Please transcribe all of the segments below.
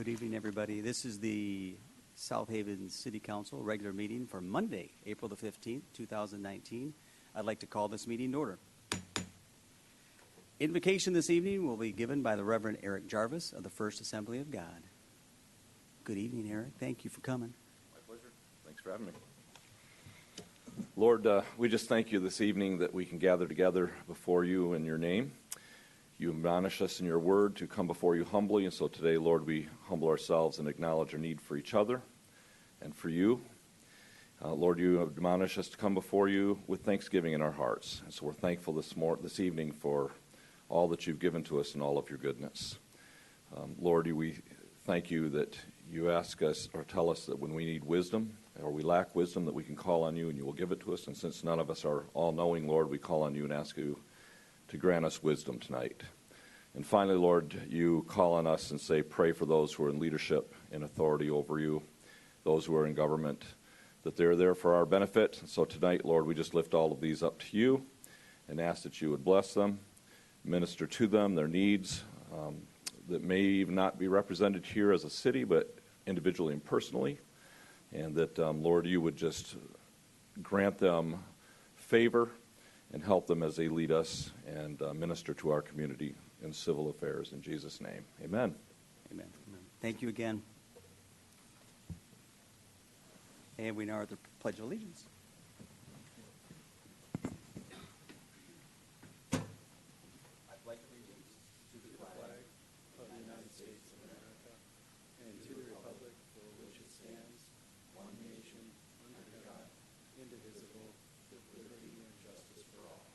Good evening, everybody. This is the South Haven City Council regular meeting for Monday, April the 15th, 2019. I'd like to call this meeting to order. Invocation this evening will be given by the Reverend Eric Jarvis of the First Assembly of God. Good evening, Eric. Thank you for coming. My pleasure. Thanks for having me. Lord, we just thank you this evening that we can gather together before you in your name. You admonish us in your word to come before you humbly, and so today, Lord, we humble ourselves and acknowledge our need for each other and for you. Lord, you admonish us to come before you with thanksgiving in our hearts, and so we're thankful this evening for all that you've given to us and all of your goodness. Lord, we thank you that you ask us or tell us that when we need wisdom or we lack wisdom, that we can call on you and you will give it to us. And since none of us are all-knowing, Lord, we call on you and ask you to grant us wisdom tonight. And finally, Lord, you call on us and say, pray for those who are in leadership and authority over you, those who are in government, that they're there for our benefit. So tonight, Lord, we just lift all of these up to you and ask that you would bless them, minister to them, their needs that may even not be represented here as a city, but individually and personally. And that, Lord, you would just grant them favor and help them as they lead us and minister to our community in civil affairs. In Jesus' name, amen. Amen. Thank you again. And we now are at the Pledge of Allegiance. I pledge allegiance to the flag of the United States of America and to the republic for which it stands, one nation, under God, indivisible, with liberty and justice for all.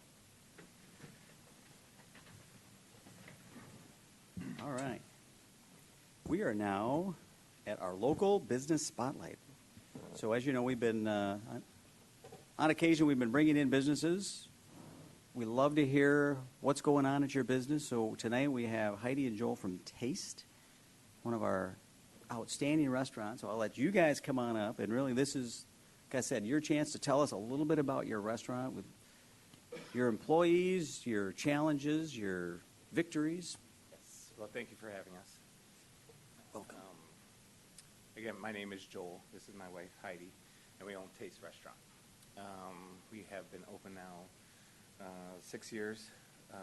All right. We are now at our local business spotlight. So as you know, we've been, on occasion, we've been bringing in businesses. We love to hear what's going on at your business. So tonight we have Heidi and Joel from Taste, one of our outstanding restaurants. So I'll let you guys come on up. And really, this is, like I said, your chance to tell us a little bit about your restaurant with your employees, your challenges, your victories. Yes. Well, thank you for having us. Welcome. Again, my name is Joel. This is my wife, Heidi, and we own Taste Restaurant. We have been open now 6 years.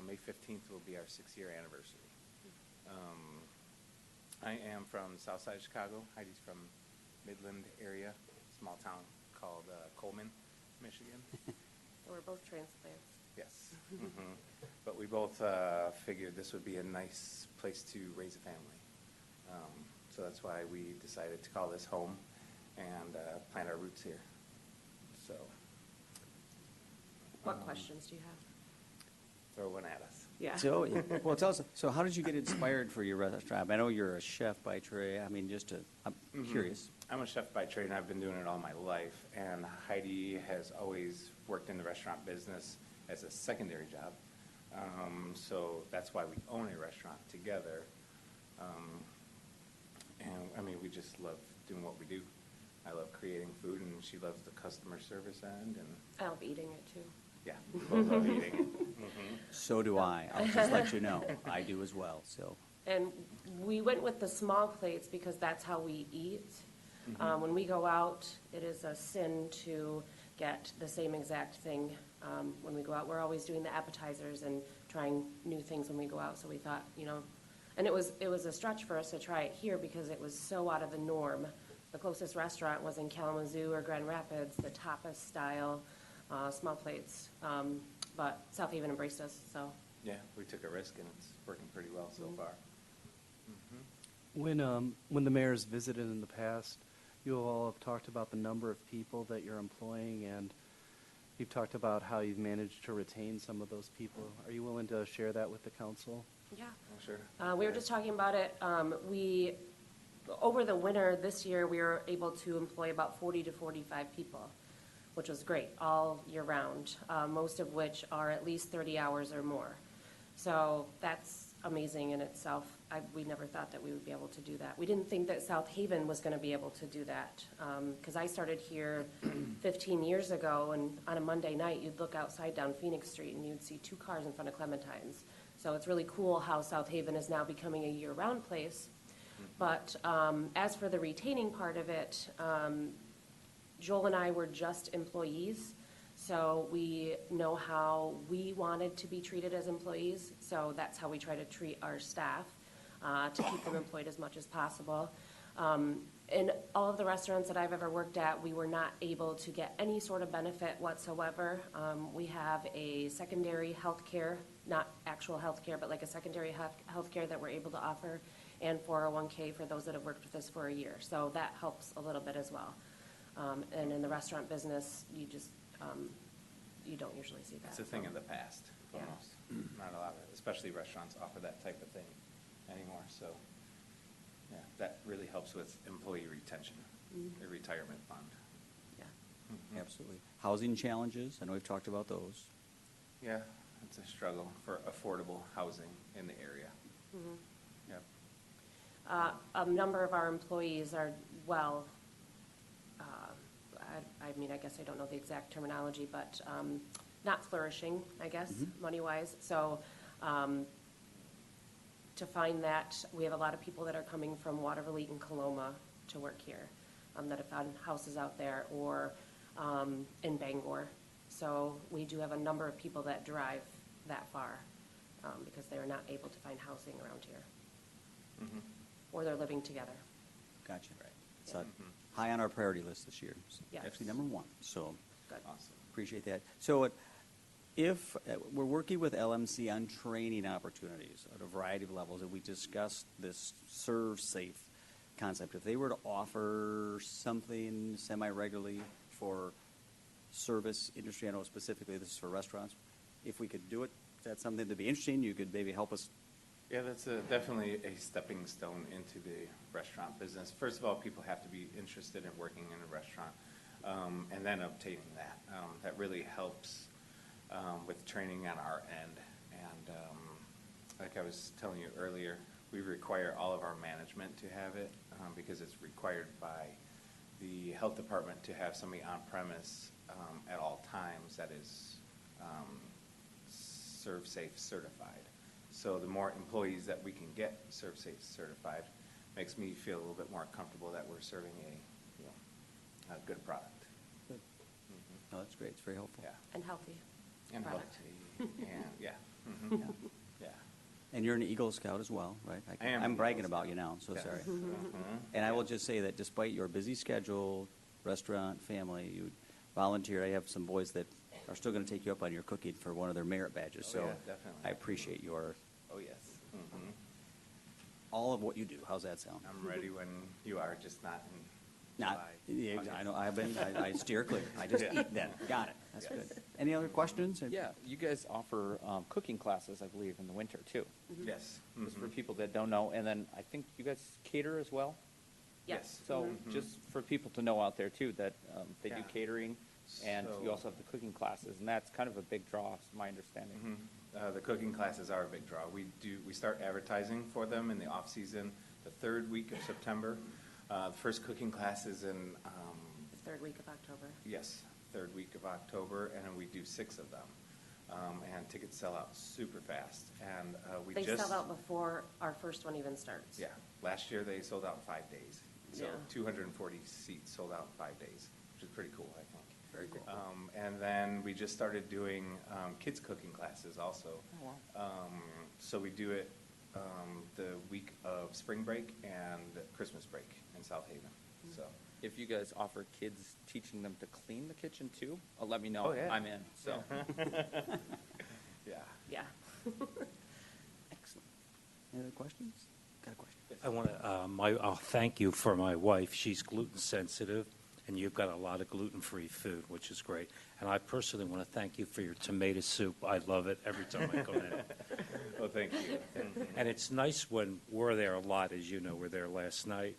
May 15th will be our 6-year anniversary. I am from south side of Chicago. Heidi's from Midland area, small town called Coleman, Michigan. We're both transplants. Yes. Mm-hmm. But we both figured this would be a nice place to raise a family. So that's why we decided to call this home and plant our roots here. So. What questions do you have? Throw one at us. Yeah. So, well, tell us, so how did you get inspired for your restaurant? I know you're a chef by trade. I mean, I'm curious. I'm a chef by trade, and I've been doing it all my life. And Heidi has always worked in the restaurant business as a secondary job. So that's why we own a restaurant together. And, I mean, we just love doing what we do. I love creating food, and she loves the customer service end. And I love eating it, too. yeah, we both love eating it. Mm-hmm. So do I. I'll just let you know. I do as well. So. And we went with the small plates because that's how we eat. Mm-hmm. When we go out, it is a sin to get the same exact thing when we go out. We're always doing the appetizers and trying new things when we go out. So we thought, and it was a stretch for us to try it here because it was so out of the norm. The closest restaurant was in Kalamazoo or Grand Rapids, the tapas style, small plates. But South Haven embraced us, so. Yeah, we took a risk, and it's working pretty well so far. When the mayor's visited in the past, you all have talked about the number of people that you're employing, and you've talked about how you've managed to retain some of those people. Are you willing to share that with the council? Yeah. Oh, sure. We were just talking about it. Over the winter this year, we were able to employ about 40 to 45 people, which was great all year round, most of which are at least 30 hours or more. So that's amazing in itself. We never thought that we would be able to do that. We didn't think that South Haven was going to be able to do that because I started here 15 years ago, and on a Monday night, you'd look outside down Phoenix Street and you'd see 2 cars in front of Clementine's. So it's really cool how South Haven is now becoming a year-round place. But as for the retaining part of it, Joel and I were just employees, so we know how we wanted to be treated as employees. So that's how we try to treat our staff, to keep them employed as much as possible. In all of the restaurants that I've ever worked at, we were not able to get any sort of benefit whatsoever. We have a secondary health care, not actual health care, but like a secondary health care that we're able to offer, and 401k for those that have worked with us for a year. So that helps a little bit as well. And in the restaurant business, you just, you don't usually see that. It's a thing of the past, Yeah. almost. Not a lot of, especially restaurants offer that type of thing anymore, so, yeah, that really helps with employee retention, the retirement fund. Yeah. Absolutely. Housing challenges, I know we've talked about those. Yeah, it's a struggle for affordable housing in the area. Yep. A number of our employees are, well, I mean, I guess I don't know the exact terminology, but not flourishing, I guess, money-wise. So to find that, we have a lot of people that are coming from Waterville and Coloma to work here, that have found houses out there, or in Bangor. So we do have a number of people that drive that far because they are not able to find housing around here. Or they're living together. Gotcha. It's high on our priority list this year. It's Yes. actually number one, so Good. Awesome. appreciate that. So if we're working with LMC on training opportunities at a variety of levels, and we discussed this serve safe concept, if they were to offer something semi-regularly for service industry, I know specifically this is for restaurants, if we could do it, that's something that'd be interesting, you could maybe help us. Yeah, that's definitely a stepping stone into the restaurant business. First of all, people have to be interested in working in a restaurant, and then obtaining that. That really helps with training on our end. And like I was telling you earlier, we require all of our management to have it because it's required by the health department to have somebody on premise at all times that is ServSafe certified. So the more employees that we can get ServSafe certified makes me feel a little bit more comfortable that we're serving a good product. Good. No, that's great, it's very helpful. Yeah. And healthy. And product. healthy, and, yeah. Yeah. Yeah. And you're an Eagle Scout as well, right? I am I'm an bragging Eagle about Scout. you now, so Yes. sorry. Mhm. And I will just say that despite your busy schedule, restaurant, family, you volunteered. I have some boys that are still going to take you up on your cooking for one of their merit badges. Oh, So yeah, definitely. I appreciate your, Oh, yes. all of what you do. How's that sound? I'm ready when you are, just not in Not, July. yeah, August. I know, I steer clear. I just Yeah. eat then. Got it. That's Yes. good. Any other questions? Yeah, you guys offer cooking classes, I believe, in the winter, too. Yes. Just for Mhm. people that don't know. And then I think you guys cater as well? Yes. So just for people to know out there, too, that they do Yeah. catering, and you So- also have the cooking classes, and that's kind of a big draw, is my understanding. The cooking classes are a big draw. We start advertising for them in the off-season, the third week of September. The first cooking class is in, The third week of October. yes, third week of October, and then we do 6 of them. And tickets sell out super fast. And we They just. sell out before our first one even starts. Yeah, last year they sold out in 5 days. So Yeah. 240 seats sold out in 5 days, which is pretty cool, I think. Very cool. And then we just started doing kids cooking classes also. Oh, wow. So we do it the week of spring break and Christmas break in South Haven, so. If you guys offer kids teaching them to clean the kitchen, too, let me know. Oh, yeah. I'm in, so. Yeah. Yeah. Excellent. Any other questions? Got a question? I want to, I'll thank you for my wife. She's gluten sensitive, and you've got a lot of gluten-free food, which is great. And I personally want to thank you for your tomato soup. I love it every time I come in. Well, thank you. And it's nice when we're there a lot, as you know, we're there last night.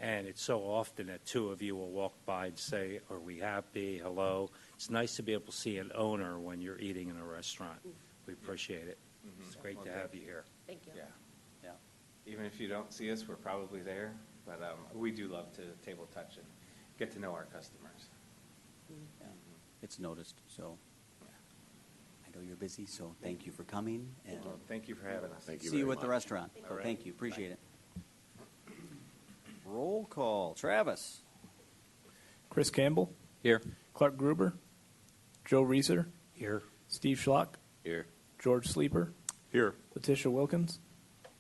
And it's so often that two of you will walk by and say, "Are we happy? Hello." It's nice to be able to see an owner when you're eating in a restaurant. We appreciate it. It's great Well, to thank have you here. Thank you. Yeah. Yeah. Even if you don't see us, we're probably there, but we do love to table touch and get to know our customers. Yeah. It's noticed, so Yeah. I know you're busy, so thank you for coming. And Well, thank you for having us. see you at the restaurant. So All right. thank you, appreciate it. roll call. Travis? Chris Campbell, Here. Clark Gruber, Joe Reeser, Here. Steve Schlock, Here. George Sleeper, Here. Letitia Wilkins,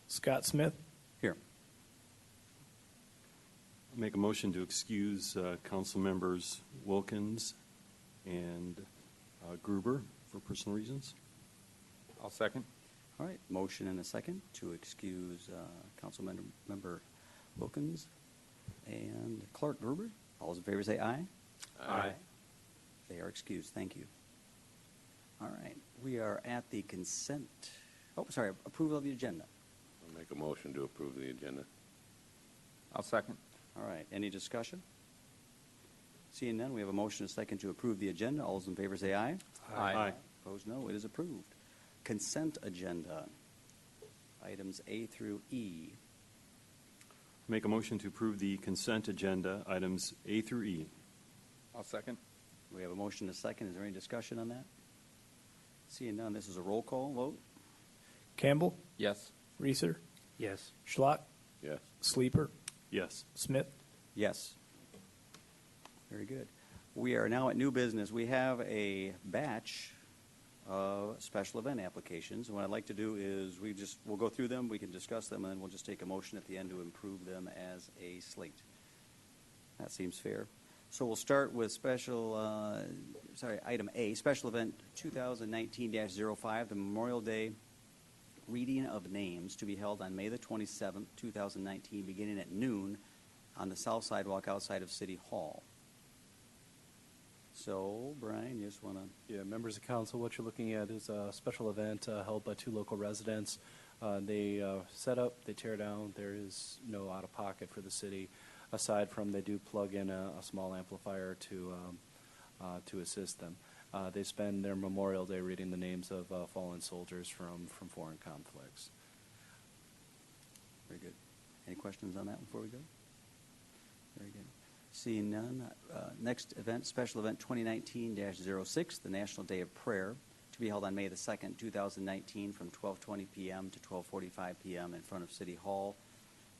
Scott Smith, Here. Make a motion to excuse council members Wilkins and Gruber for personal reasons. I'll second. All right, motion and a second to excuse Councilmember Wilkins and Clark Gruber. All those in favor say aye. Aye. They are excused. Thank you. All right, we are at the consent, approval of the agenda. I'll make a motion to approve the agenda. I'll second. All right, any discussion? Seeing none, we have a motion and a second to approve the agenda. All those in favor say aye. Aye. Opposed, no. It is approved. Consent agenda, items A through E. Make a motion to approve the consent agenda, items A through E. I'll second. We have a motion and a second. Is there any discussion on that? Seeing none, this is a roll call vote. Campbell, Yes. Reeser, Yes. Schlock, Yes. Sleeper, Yes. Smith. Yes. Very good. We are now at new business. We have a batch of special event applications. And what I'd like to do is we'll go through them, we can discuss them, and then we'll just take a motion at the end to approve them as a slate. That seems fair. So we'll start with item A, special event 2019-05, the Memorial Day reading of names to be held on May the 27th, 2019, beginning at noon on the south sidewalk outside of City Hall. So, Brian, you just want to... Yeah, members of council, what you're looking at is a special event held by two local residents. They set up, they tear down. There is no out-of-pocket for the city, aside from they do plug in a small amplifier to assist them. They spend their Memorial Day reading the names of fallen soldiers from foreign conflicts. Very good. Any questions on that before we go? Very good. Seeing none, next event, special event 2019-06, the National Day of Prayer, to be held on May the 2nd, 2019, from 12:20 p.m. to 12:45 p.m. in front of City Hall.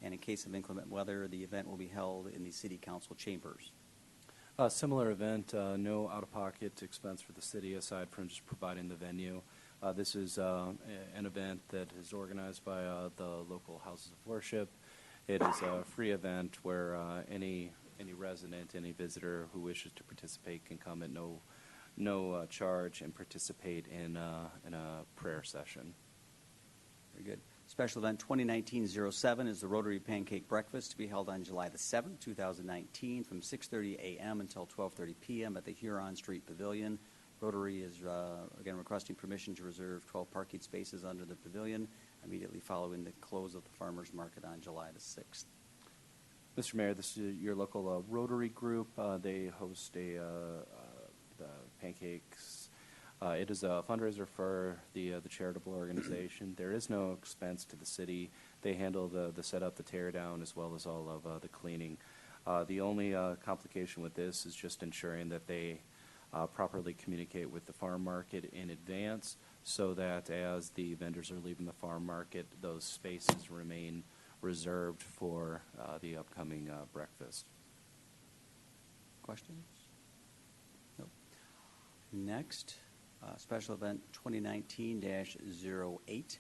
And in case of inclement weather, the event will be held in the City Council chambers. A similar event, no out-of-pocket expense for the city aside from just providing the venue. This is an event that is organized by the local houses of worship. It is a free event where any resident, any visitor who wishes to participate can come at no charge and participate in a prayer session. Very good. Special event 2019-07 is the Rotary Pancake Breakfast to be held on July the 7th, 2019, from 6:30 a.m. until 12:30 p.m. at the Huron Street Pavilion. Rotary is, again, requesting permission to reserve 12 parking spaces under the pavilion immediately following the close of the farmers market on July the 6th. Mr. Mayor, this is your local Rotary group. They host the pancakes. It is a fundraiser for the charitable organization. There is no expense to the city. They handle the setup, the tear down, as well as all of the cleaning. The only complication with this is just ensuring that they properly communicate with the farm market in advance so that as the vendors are leaving the farm market, those spaces remain reserved for the upcoming breakfast. Questions? Nope. Next, special event 2019-08,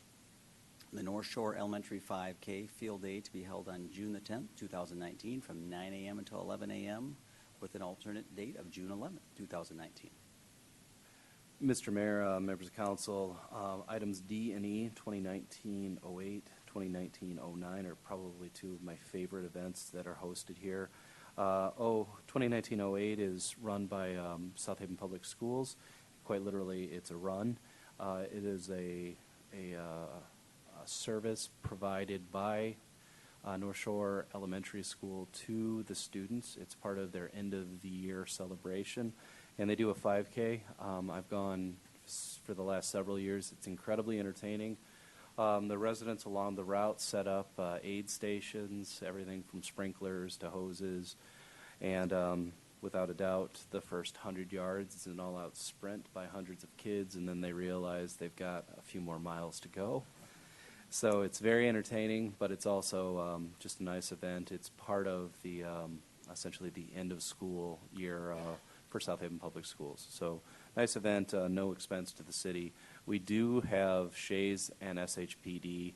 the North Shore Elementary 5K Field Day to be held on June the 10th, 2019, from 9 a.m. until 11 a.m., with an alternate date of June 11th, 2019. Mr. Mayor, members of council, items D and E, 2019-08, 2019-09 are probably two of my favorite events that are hosted here. 2019-08 is run by South Haven Public Schools. Quite literally, it's a run. It is a service provided by North Shore Elementary School to the students. It's part of their end of the year celebration, and they do a 5K. I've gone for the last several years. It's incredibly entertaining. The residents along the route set up aid stations, everything from sprinklers to hoses, and without a doubt, the first 100 yards is an all-out sprint by hundreds of kids, and then they realize they've got a few more miles to go. So it's very entertaining, but it's also just a nice event. It's part of the essentially the end of school year for South Haven Public Schools. So nice event, no expense to the city. We do have Shays and SHPD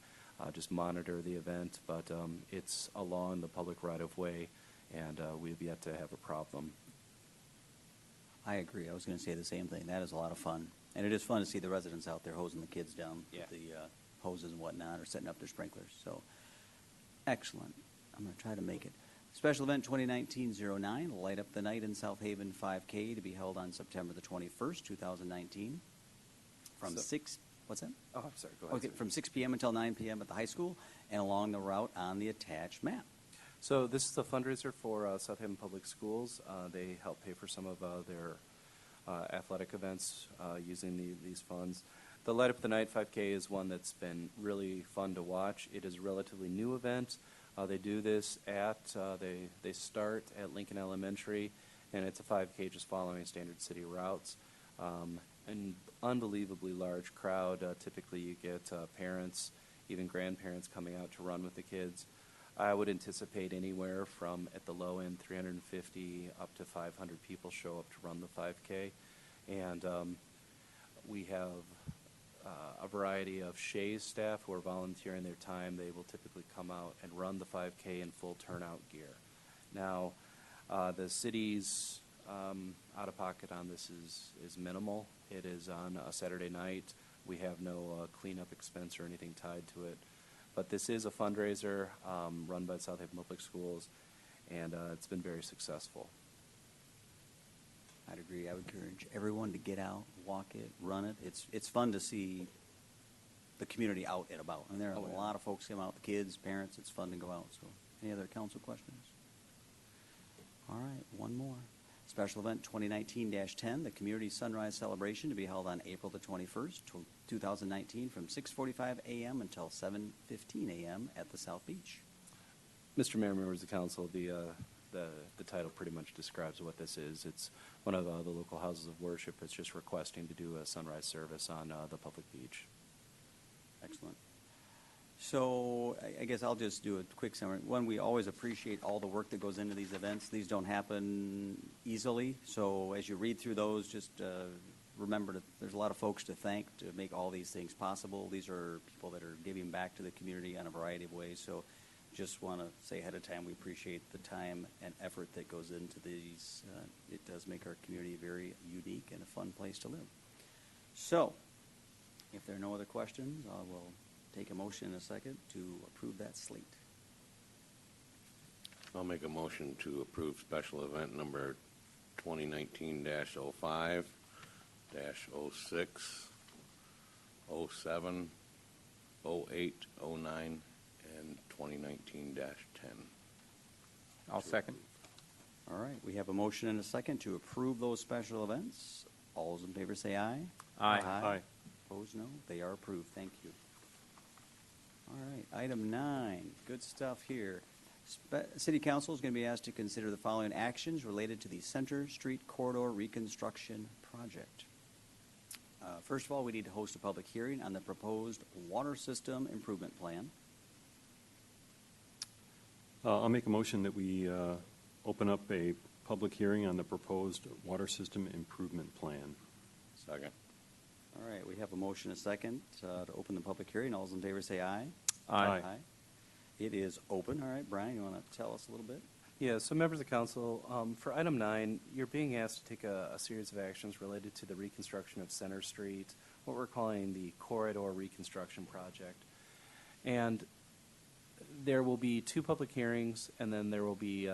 just monitor the event, but it's along the public right-of-way, and we've yet to have a problem. I agree. I was going to say the same thing. That is a lot of fun. And it is fun to see the residents out there hosing the kids down with the hoses and whatnot, or setting up their sprinklers. So, excellent. I'm going to try to make it. Special event 2019-09, Light Up the Night in South Haven 5K, to be held on September the 21st, 2019, from So- 6, what's that? Oh, I'm sorry, go ahead. Okay, from 6 p.m. until 9 p.m. at the high school, and along the route on the attached map. So this is a fundraiser for South Haven Public Schools. They help pay for some of their athletic events using these funds. The Light Up the Night 5K is one that's been really fun to watch. It is a relatively new event. They do this they start at Lincoln Elementary, and it's a 5K just following standard city routes. An unbelievably large crowd. Typically you get parents, even grandparents coming out to run with the kids. I would anticipate anywhere from, at the low end, 350 up to 500 people show up to run the 5K. And we have a variety of Shays staff who are volunteering their time. They will typically come out and run the 5K in full turnout gear. Now, the city's out-of-pocket on this is minimal. It is on a Saturday night. We have no cleanup expense or anything tied to it. But this is a fundraiser run by South Haven Public Schools, and it's been very successful. I'd agree. I would encourage everyone to get out, walk it, run it. It's fun to see the community out and about. And there are a lot of folks come out, the kids, parents. It's fun to go out. So, any other council questions? All right, one more. Special event 2019-10, the Community Sunrise Celebration, to be held on April the 21st, 2019, from 6:45 a.m. until 7:15 a.m. at the South Beach. Mr. Mayor, members of the council, the title pretty much describes what this is. It's one of the local houses of worship. It's just requesting to do a sunrise service on the public beach. Excellent. So I guess I'll just do a quick summary. One, we always appreciate all the work that goes into these events. These don't happen easily. So as you read through those, just remember that there's a lot of folks to thank to make all these things possible. These are people that are giving back to the community in a variety of ways. So just want to say ahead of time, we appreciate the time and effort that goes into these. It does make our community very unique and a fun place to live. So if there are no other questions, I will take a motion in a second to approve that slate. I'll make a motion to approve special event number 2019-05, -06, 07, 08, 09, and 2019-10. I'll second. All right, we have a motion and a second to approve those special events. All those in favor say aye. Aye. Aye. Opposed, no. They are approved. Thank you. All right, item 9, good stuff here. City Council is going to be asked to consider the following actions related to the Center Street Corridor Reconstruction Project. First of all, we need to host a public hearing on the proposed water system improvement plan. I'll make a motion that we open up a public hearing on the proposed water system improvement plan. Second. All right, we have a motion, a second, to open the public hearing. All those in favor say aye. Aye. It is open. All right, Brian, you want to tell us a little bit? Yeah, so members of the council, for item 9, you're being asked to take a series of actions related to the reconstruction of Center Street, what we're calling the Corridor Reconstruction Project. And there will be 2 public hearings, and then there will be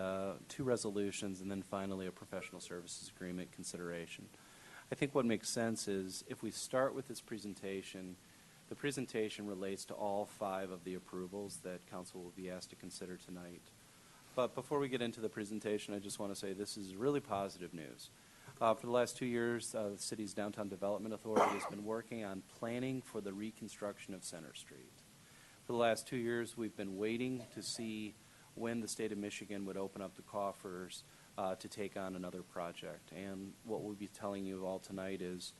2 resolutions, and then finally a professional services agreement consideration. I think what makes sense is if we start with this presentation, the presentation relates to all 5 of the approvals that council will be asked to consider tonight. But before we get into the presentation, I just want to say this is really positive news. For the last 2 years, the city's Downtown Development Authority has been working on planning for the reconstruction of Center Street. For the last 2 years, we've been waiting to see when the state of Michigan would open up the coffers to take on another project. And what we'll be telling you all tonight is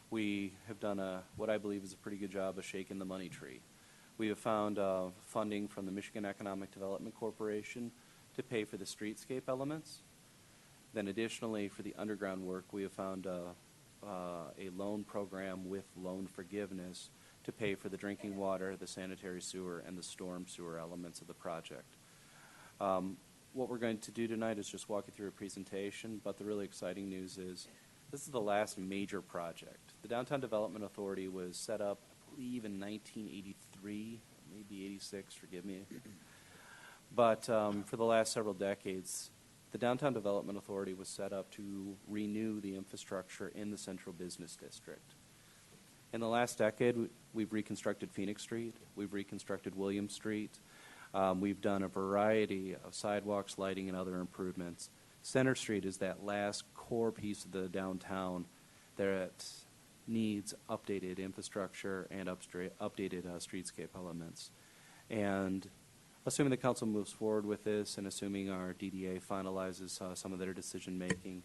we have done what I believe is a pretty good job of shaking the money tree. We have found funding from the Michigan Economic Development Corporation to pay for the streetscape elements. Then additionally, for the underground work, we have found a loan program with loan forgiveness to pay for the drinking water, the sanitary sewer, and the storm sewer elements of the project. What we're going to do tonight is just walk you through a presentation, but the really exciting news is this is the last major project. The Downtown Development Authority was set up, I believe, in 1983, maybe 86, forgive me. But for the last several decades, the Downtown Development Authority was set up to renew the infrastructure in the Central Business District. In the last decade, we've reconstructed Phoenix Street, we've reconstructed William Street, we've done a variety of sidewalks, lighting, and other improvements. Center Street is that last core piece of the downtown that needs updated infrastructure and updated streetscape elements. And assuming the council moves forward with this and assuming our DDA finalizes some of their decision-making,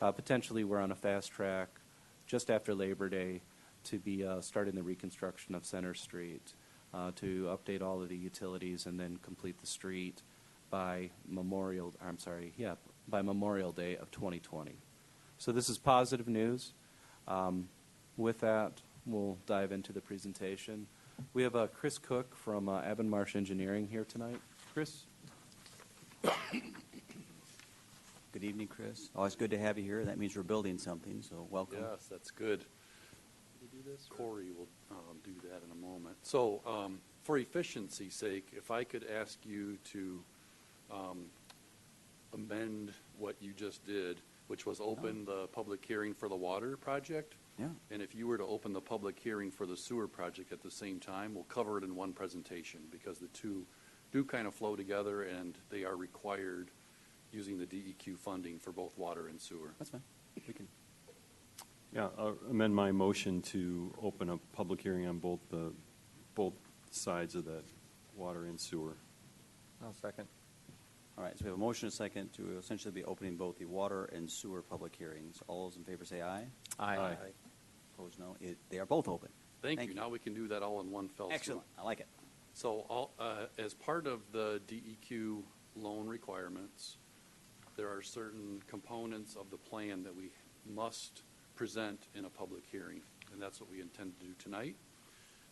potentially we're on a fast track just after Labor Day to be starting the reconstruction of Center Street, to update all of the utilities and then complete the street by Memorial Day of 2020. So this is positive news. With that, we'll dive into the presentation. We have Chris Cook from Avon Marsh Engineering here tonight. Chris? Good evening, Chris. Always good to have you here. That means we're building something, so welcome. Yes, that's good. Corey will do that in a moment. So for efficiency's sake, if I could ask you to amend what you just did, which was open the public hearing for the water project. Yeah. And if you were to open the public hearing for the sewer project at the same time, we'll cover it in one presentation because the two do kind of flow together and they are required using the DEQ funding for both water and sewer. That's fine. We can. Yeah, I'll amend my motion to open a public hearing on both sides of that water and sewer. I'll second. All right, so we have a motion and a second to essentially be opening both the water and sewer public hearings. All those in favor say aye. Aye. Opposed, no. They are both open. Thank you. Now we can do that all in one fell swoop. Excellent. I like it. So as part of the DEQ loan requirements, there are certain components of the plan that we must present in a public hearing, and that's what we intend to do tonight.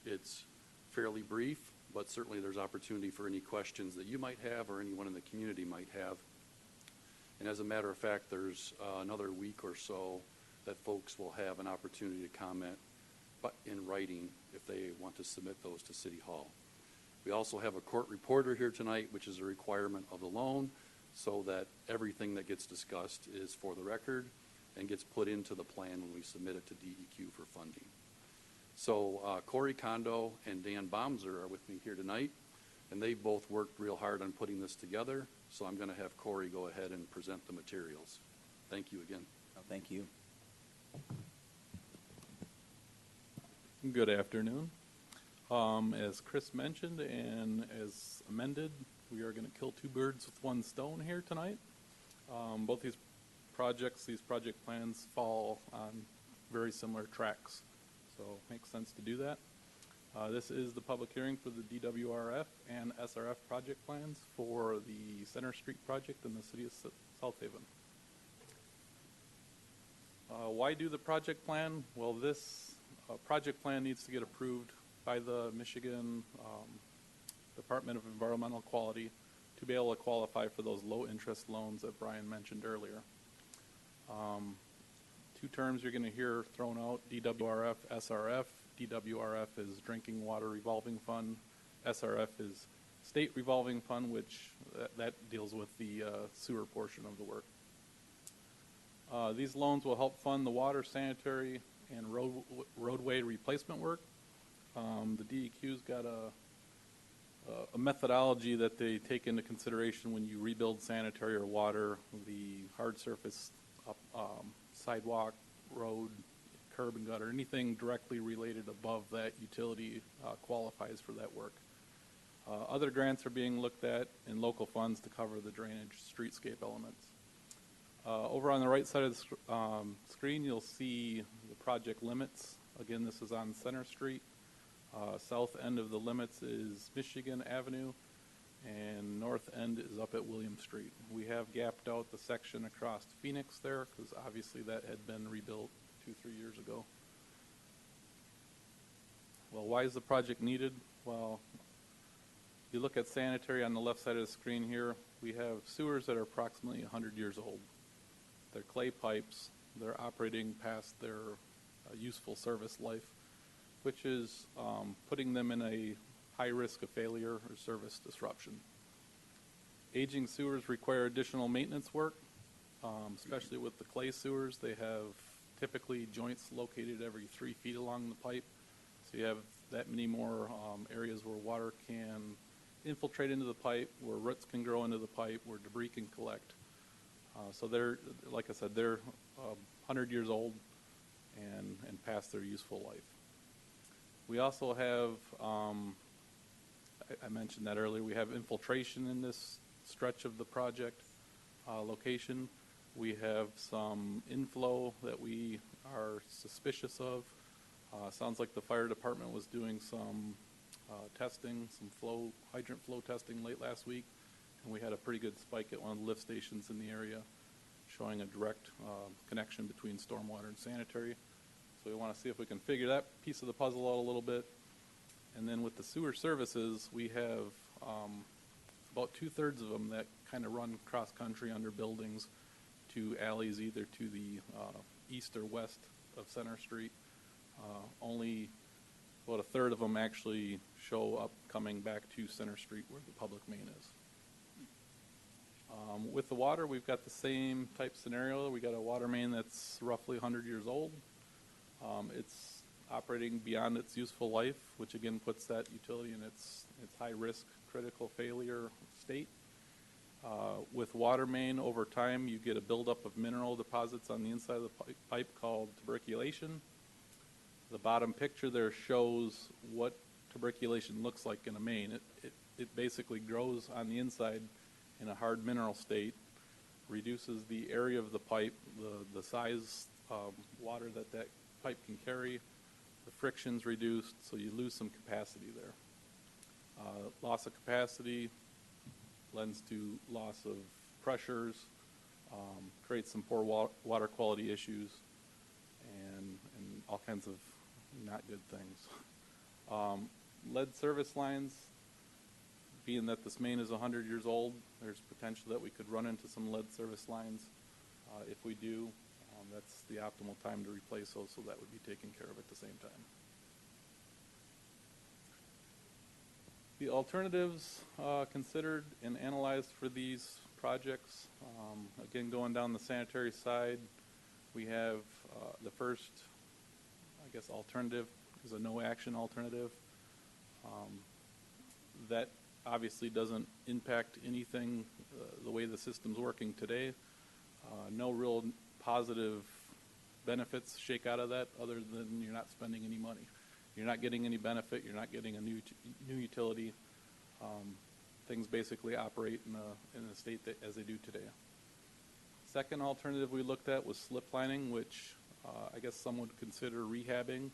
It's fairly brief, but certainly there's opportunity for any questions that you might have or anyone in the community might have. And as a matter of fact, there's another week or so that folks will have an opportunity to comment, but in writing if they want to submit those to City Hall. We also have a court reporter here tonight, which is a requirement of the loan, so that everything that gets discussed is for the record and gets put into the plan when we submit it to DEQ for funding. So Corey Kondo and Dan Baumser are with me here tonight, and they both worked real hard on putting this together. So I'm going to have Corey go ahead and present the materials. Thank you again. Oh, thank you. Good afternoon. As Chris mentioned and as amended, we are going to kill two birds with one stone here tonight. Both these project plans fall on very similar tracks, so it makes sense to do that. This is the public hearing for the DWRF and SRF project plans for the Center Street project in the city of South Haven. Why do the project plan? Well, this project plan needs to get approved by the Michigan Department of Environmental Quality to be able to qualify for those low interest loans that Brian mentioned earlier. Two terms you're going to hear thrown out, DWRF, SRF. DWRF is Drinking Water Revolving Fund. SRF is State Revolving Fund, which that deals with the sewer portion of the work. These loans will help fund the water, sanitary, and roadway replacement work. The DEQ's got a methodology that they take into consideration when you rebuild sanitary or water. The hard surface sidewalk, road, curb and gutter, anything directly related above that utility qualifies for that work. Other grants are being looked at in local funds to cover the drainage streetscape elements. Over on the right side of the screen, you'll see the project limits. Again, this is on Center Street. South end of the limits is Michigan Avenue, and north end is up at William Street. We have gapped out the section across Phoenix there, because obviously that had been rebuilt 2-3 years ago. Well, why is the project needed? Well, you look at sanitary on the left side of the screen here, we have sewers that are approximately 100 years old. They're clay pipes. They're operating past their useful service life, which is putting them in a high risk of failure or service disruption. Aging sewers require additional maintenance work, especially with the clay sewers. They have typically joints located every 3 feet along the pipe. So you have that many more areas where water can infiltrate into the pipe, where roots can grow into the pipe, where debris can collect. So they're, like I said, they're 100 years old and past their useful life. We also have, I mentioned that earlier, we have infiltration in this stretch of the project location. We have some inflow that we are suspicious of. Sounds like the fire department was doing some testing, some hydrant flow testing late last week, and we had a pretty good spike at one of the lift stations in the area showing a direct connection between stormwater and sanitary. So we want to see if we can figure that piece of the puzzle out a little bit. And then with the sewer services, we have about 2/3 of them that kind of run cross-country under buildings to alleys either to the east or west of Center Street. Only about 1/3 of them actually show up coming back to Center Street where the public main is. With the water, we've got the same type scenario. We got a water main that's roughly 100 years old. It's operating beyond its useful life, which again puts that utility in its high risk, critical failure state. With water main, over time, you get a buildup of mineral deposits on the inside of the pipe called tuberculation. The bottom picture there shows what tuberculation looks like in a main. It basically grows on the inside in a hard mineral state, reduces the area of the pipe, the size of water that pipe can carry, the friction's reduced, so you lose some capacity there. Loss of capacity lends to loss of pressures, creates some poor water quality issues, and all kinds of not good things. Lead service lines, being that this main is 100 years old, there's potential that we could run into some lead service lines. If we do, that's the optimal time to replace those, so that would be taken care of at the same time. The alternatives considered and analyzed for these projects, again, going down the sanitary side, we have the first, I guess, alternative is a no-action alternative. That obviously doesn't impact anything the way the system's working today. No real positive benefits shake out of that other than you're not spending any money. You're not getting any benefit. You're not getting a new utility. Things basically operate in a state as they do today. Second alternative we looked at was slip lining, which I guess some would consider rehabbing.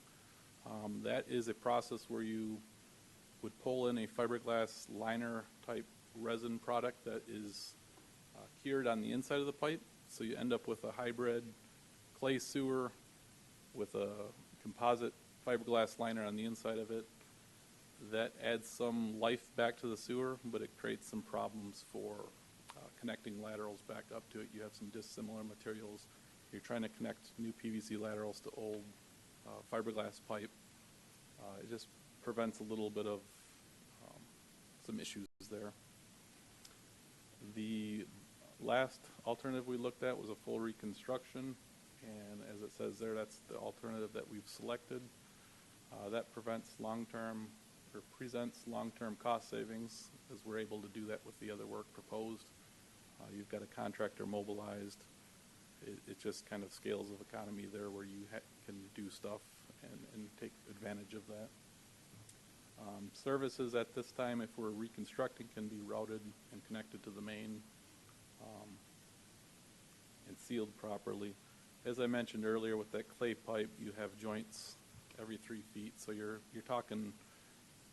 That is a process where you would pull in a fiberglass liner type resin product that is cured on the inside of the pipe. So you end up with a hybrid clay sewer with a composite fiberglass liner on the inside of it. That adds some life back to the sewer, but it creates some problems for connecting laterals back up to it. You have some dissimilar materials. You're trying to connect new PVC laterals to old fiberglass pipe. It just prevents a little bit of some issues there. The last alternative we looked at was a full reconstruction, and as it says there, that's the alternative that we've selected. That presents long-term cost savings, as we're able to do that with the other work proposed. You've got a contractor mobilized. It just kind of scales of economy there where you can do stuff and take advantage of that. Services at this time, if we're reconstructing, can be routed and connected to the main and sealed properly. As I mentioned earlier, with that clay pipe, you have joints every 3 feet, so you're talking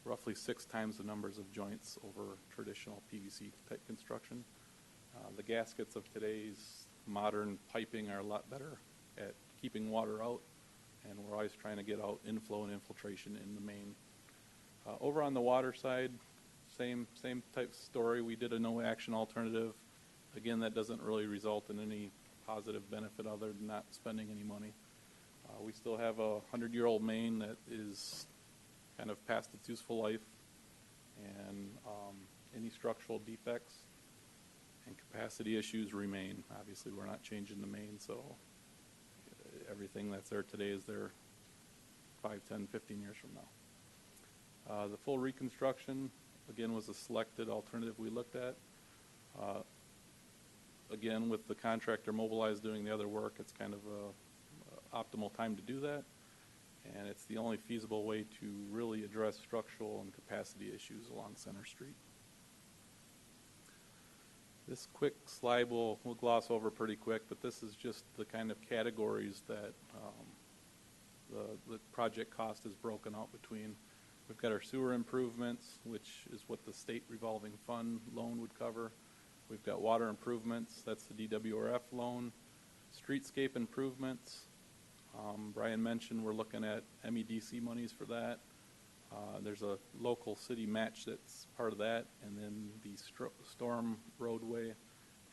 roughly 6 times the numbers of joints over traditional PVC type construction. The gaskets of today's modern piping are a lot better at keeping water out, and we're always trying to get out inflow and infiltration in the main. Over on the water side, same type story. We did a no action alternative. Again, that doesn't really result in any positive benefit other than not spending any money. We still have a 100-year-old main that is kind of past its useful life, and any structural defects and capacity issues remain. Obviously, we're not changing the main, so everything that's there today is there 5, 10, 15 years from now. The full reconstruction, again, was a selected alternative we looked at. Again, with the contractor mobilized doing the other work, it's kind of a optimal time to do that, and it's the only feasible way to really address structural and capacity issues along Center Street. This quick slide we'll gloss over pretty quick, but this is just the kind of categories that the project cost is broken out between. We've got our sewer improvements, which is what the state revolving fund loan would cover. We've got water improvements, that's the DWRF loan. Streetscape improvements, Brian mentioned we're looking at MEDC monies for that. There's a local city match that's part of that, and then the storm roadway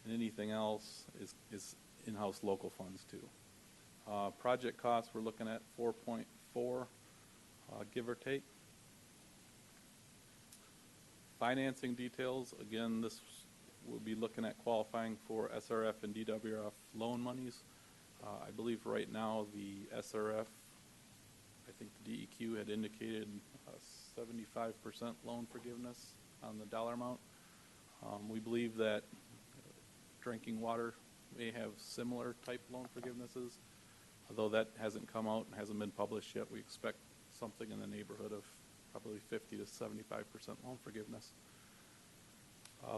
and anything else is in-house local funds too. Project costs, we're looking at 4.4, give or take. Financing details, again, this will be looking at qualifying for SRF and DWRF loan monies. I believe right now the SRF, I think the DEQ had indicated 75% loan forgiveness on the dollar amount. We believe that drinking water may have similar type loan forgivenesses, although that hasn't come out and hasn't been published yet. We expect something in the neighborhood of probably 50 to 75% loan forgiveness.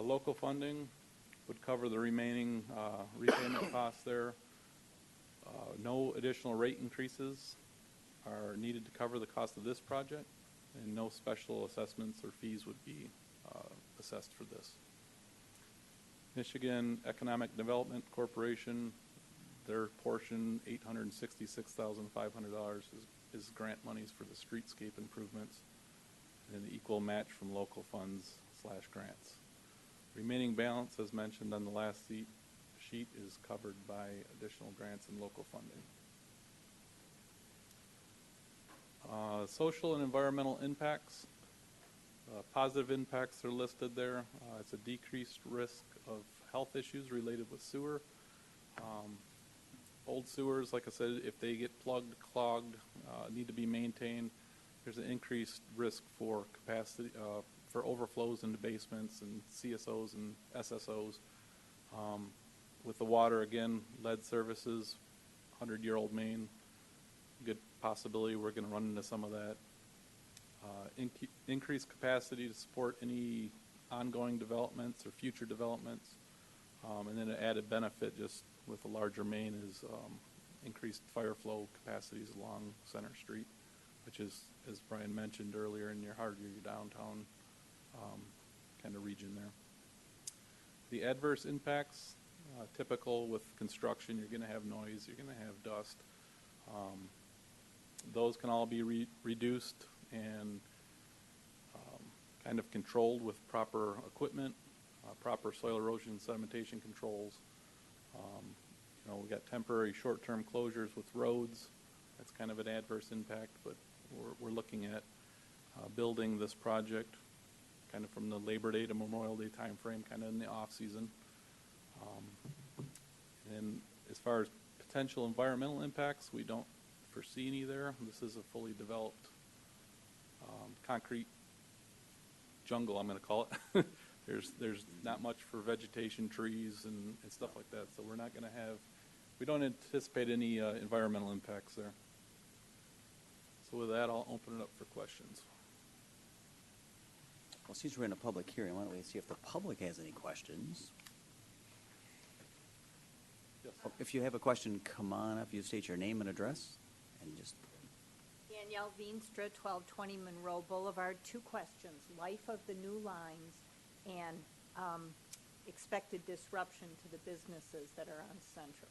Local funding would cover the remaining repayment costs there. No additional rate increases are needed to cover the cost of this project, and no special assessments or fees would be assessed for this. Michigan Economic Development Corporation, their portion, $866,500 is grant monies for the streetscape improvements, and an equal match from local funds / grants. Remaining balance, as mentioned on the last sheet, is covered by additional grants and local funding. Social and environmental impacts. Positive impacts are listed there. It's a decreased risk of health issues related with sewer. Old sewers, like I said, if they get plugged, clogged, need to be maintained, there's an increased risk for capacity, for overflows into basements and CSOs and SSOs. With the water, again, lead services, 100-year-old main, good possibility we're going to run into some of that. Increased capacity to support any ongoing developments or future developments. And then an added benefit just with a larger main is increased fire flow capacities along Center Street, which is, as Brian mentioned earlier, in your heart of your downtown kind of region there. The adverse impacts, typical with construction, you're going to have noise, you're going to have dust. Those can all be reduced and kind of controlled with proper equipment, proper soil erosion sedimentation controls. We got temporary short-term closures with roads. That's kind of an adverse impact, but we're looking at building this project kind of from the Labor Day to Memorial Day timeframe, kind of in the off-season. And as far as potential environmental impacts, we don't foresee any there. This is a fully developed concrete jungle, I'm going to call it. There's not much for vegetation, trees, and stuff like that. So we're not going to have, we don't anticipate any environmental impacts there. So with that, I'll open it up for questions. Well, since we're in a public hearing, why don't we see if the public has any questions? Yes. If you have a question, come on up. You state your name and address, and just. Yeah, Danielle Veenstra, 1220 Monroe Boulevard. 2 questions: life of the new lines and expected disruption to the businesses that are on Center.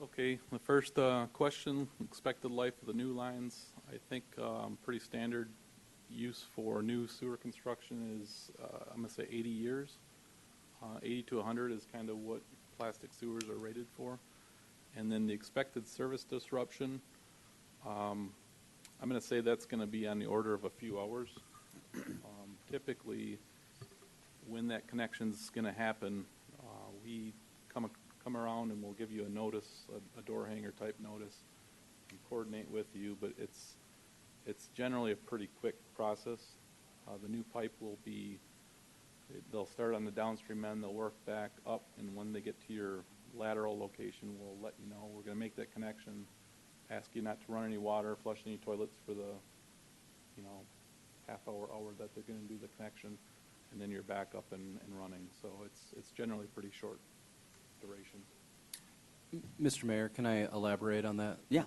Okay, the first question, expected life of the new lines. I think pretty standard use for new sewer construction is, I'm going to say 80 years. 80 to 100 is kind of what plastic sewers are rated for. And then the expected service disruption, I'm going to say that's going to be on the order of a few hours. Typically, when that connection's going to happen, we come around and we'll give you a notice, a door hanger type notice, and coordinate with you. But it's generally a pretty quick process. The new pipe will be, they'll start on the downstream end, they'll work back up, and when they get to your lateral location, we'll let you know. We're going to make that connection, ask you not to run any water, flush any toilets for the, half hour that they're going to do the connection, and then you're back up and running. So it's generally pretty short duration. Mr. Mayor, can I elaborate on that? Yeah.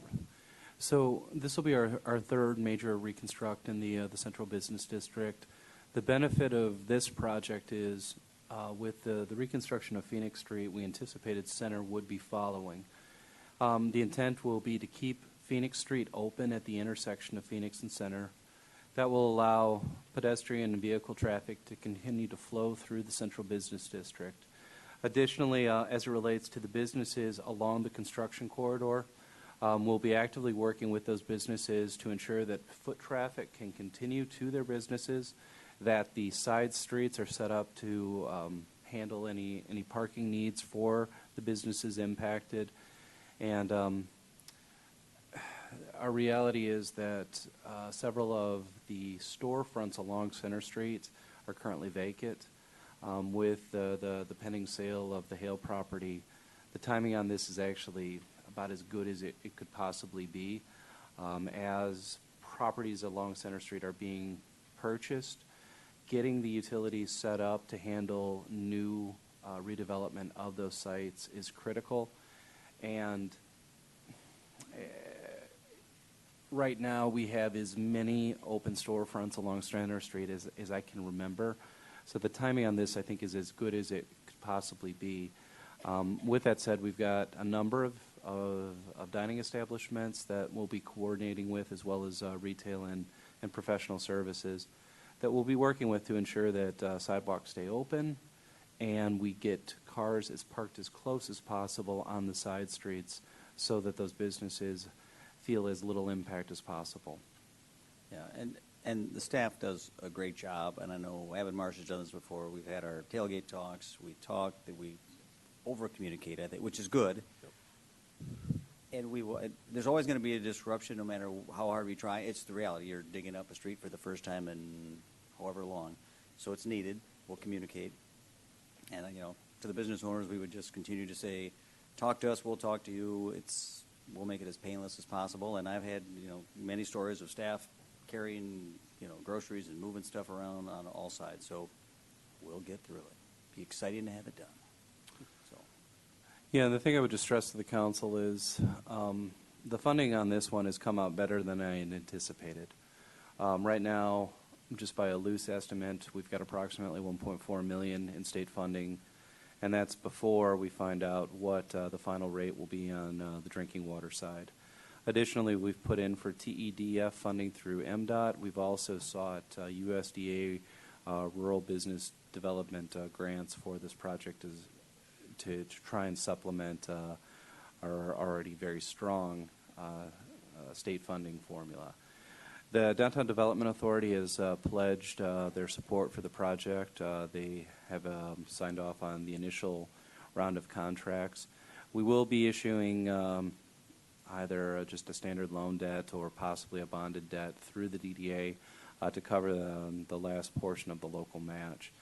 So this will be our third major reconstruct in the Central Business District. The benefit of this project is with the reconstruction of Phoenix Street, we anticipated Center would be following. The intent will be to keep Phoenix Street open at the intersection of Phoenix and Center. That will allow pedestrian and vehicle traffic to continue to flow through the Central Business District. Additionally, as it relates to the businesses along the construction corridor, we'll be actively working with those businesses to ensure that foot traffic can continue to their businesses, that the side streets are set up to handle any parking needs for the businesses impacted. And our reality is that several of the storefronts along Center Street are currently vacant. With the pending sale of the Hale property, the timing on this is actually about as good as it could possibly be. As properties along Center Street are being purchased, getting the utilities set up to handle new redevelopment of those sites is critical. And right now we have as many open storefronts along Center Street as I can remember. So the timing on this, I think, is as good as it could possibly be. With that said, we've got a number of dining establishments that we'll be coordinating with, as well as retail and professional services that we'll be working with to ensure that sidewalks stay open and we get cars parked as close as possible on the side streets so that those businesses feel as little impact as possible. Yeah, and the staff does a great job, and I know Abbott Marsh has done this before. We've had our tailgate talks. We talk, that we over-communicate, I think, which is good. Yep. And there's always going to be a disruption no matter how hard we try. It's the reality. You're digging up a street for the first time in however long. So it's needed. We'll communicate. And, to the business owners, we would just continue to say, talk to us, we'll talk to you. We'll make it as painless as possible. And I've had, many stories of staff carrying, groceries and moving stuff around on all sides. So we'll get through it. Be exciting to have it done. So. Yeah, the thing I would just stress to the council is the funding on this one has come out better than I had anticipated. Right now, just by a loose estimate, we've got approximately $1.4 million in state funding, and that's before we find out what the final rate will be on the drinking water side. Additionally, we've put in for TEDF funding through MDOT. We've also sought USDA rural business development grants for this project to try and supplement our already very strong state funding formula. The Downtown Development Authority has pledged their support for the project. They have signed off on the initial round of contracts. We will be issuing either just a standard loan debt or possibly a bonded debt through the DDA to cover the last portion of the local match.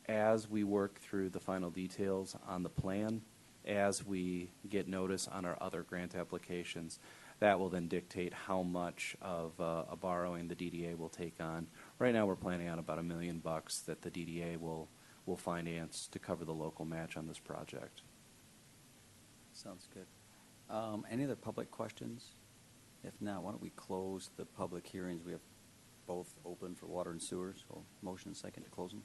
As we work through the final details on the plan, as we get notice on our other grant applications, that will then dictate how much of a borrowing the DDA will take on. Right now we're planning on about $1 million that the DDA will finance to cover the local match on this project. Sounds good. Any other public questions? If not, why don't we close the public hearings? We have both open for water and sewer, so motion and second to close them.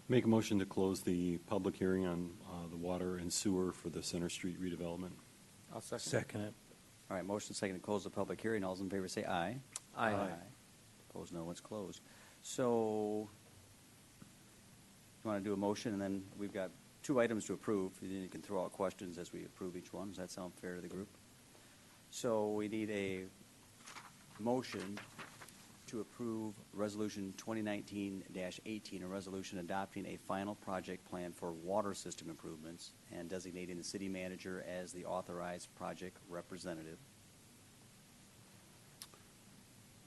Make a motion to close the public hearing on the water and sewer for the Center Street redevelopment. I'll second. Second it. All right, motion second to close the public hearing. All those in favor say aye. Aye. Opposed, no. It's closed. So, you want to do a motion, and then we've got 2 items to approve. And then you can throw out questions as we approve each one. Does that sound fair to the group? So we need a motion to approve Resolution 2019-18, a resolution adopting a final project plan for water system improvements and designating the city manager as the authorized project representative.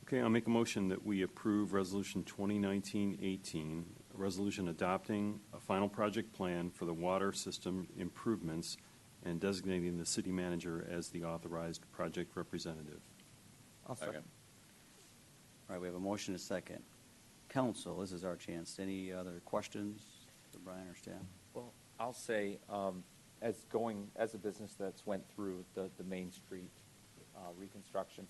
Okay, I'll make a motion that we approve Resolution 2019-18, a resolution adopting a final project plan for the water system improvements and designating the city manager as the authorized project representative. I'll second. All right, we have a motion and a second. Council, this is our chance. Any other questions for Brian or staff? Well, I'll say, as a business that's went through the Main Street reconstruction,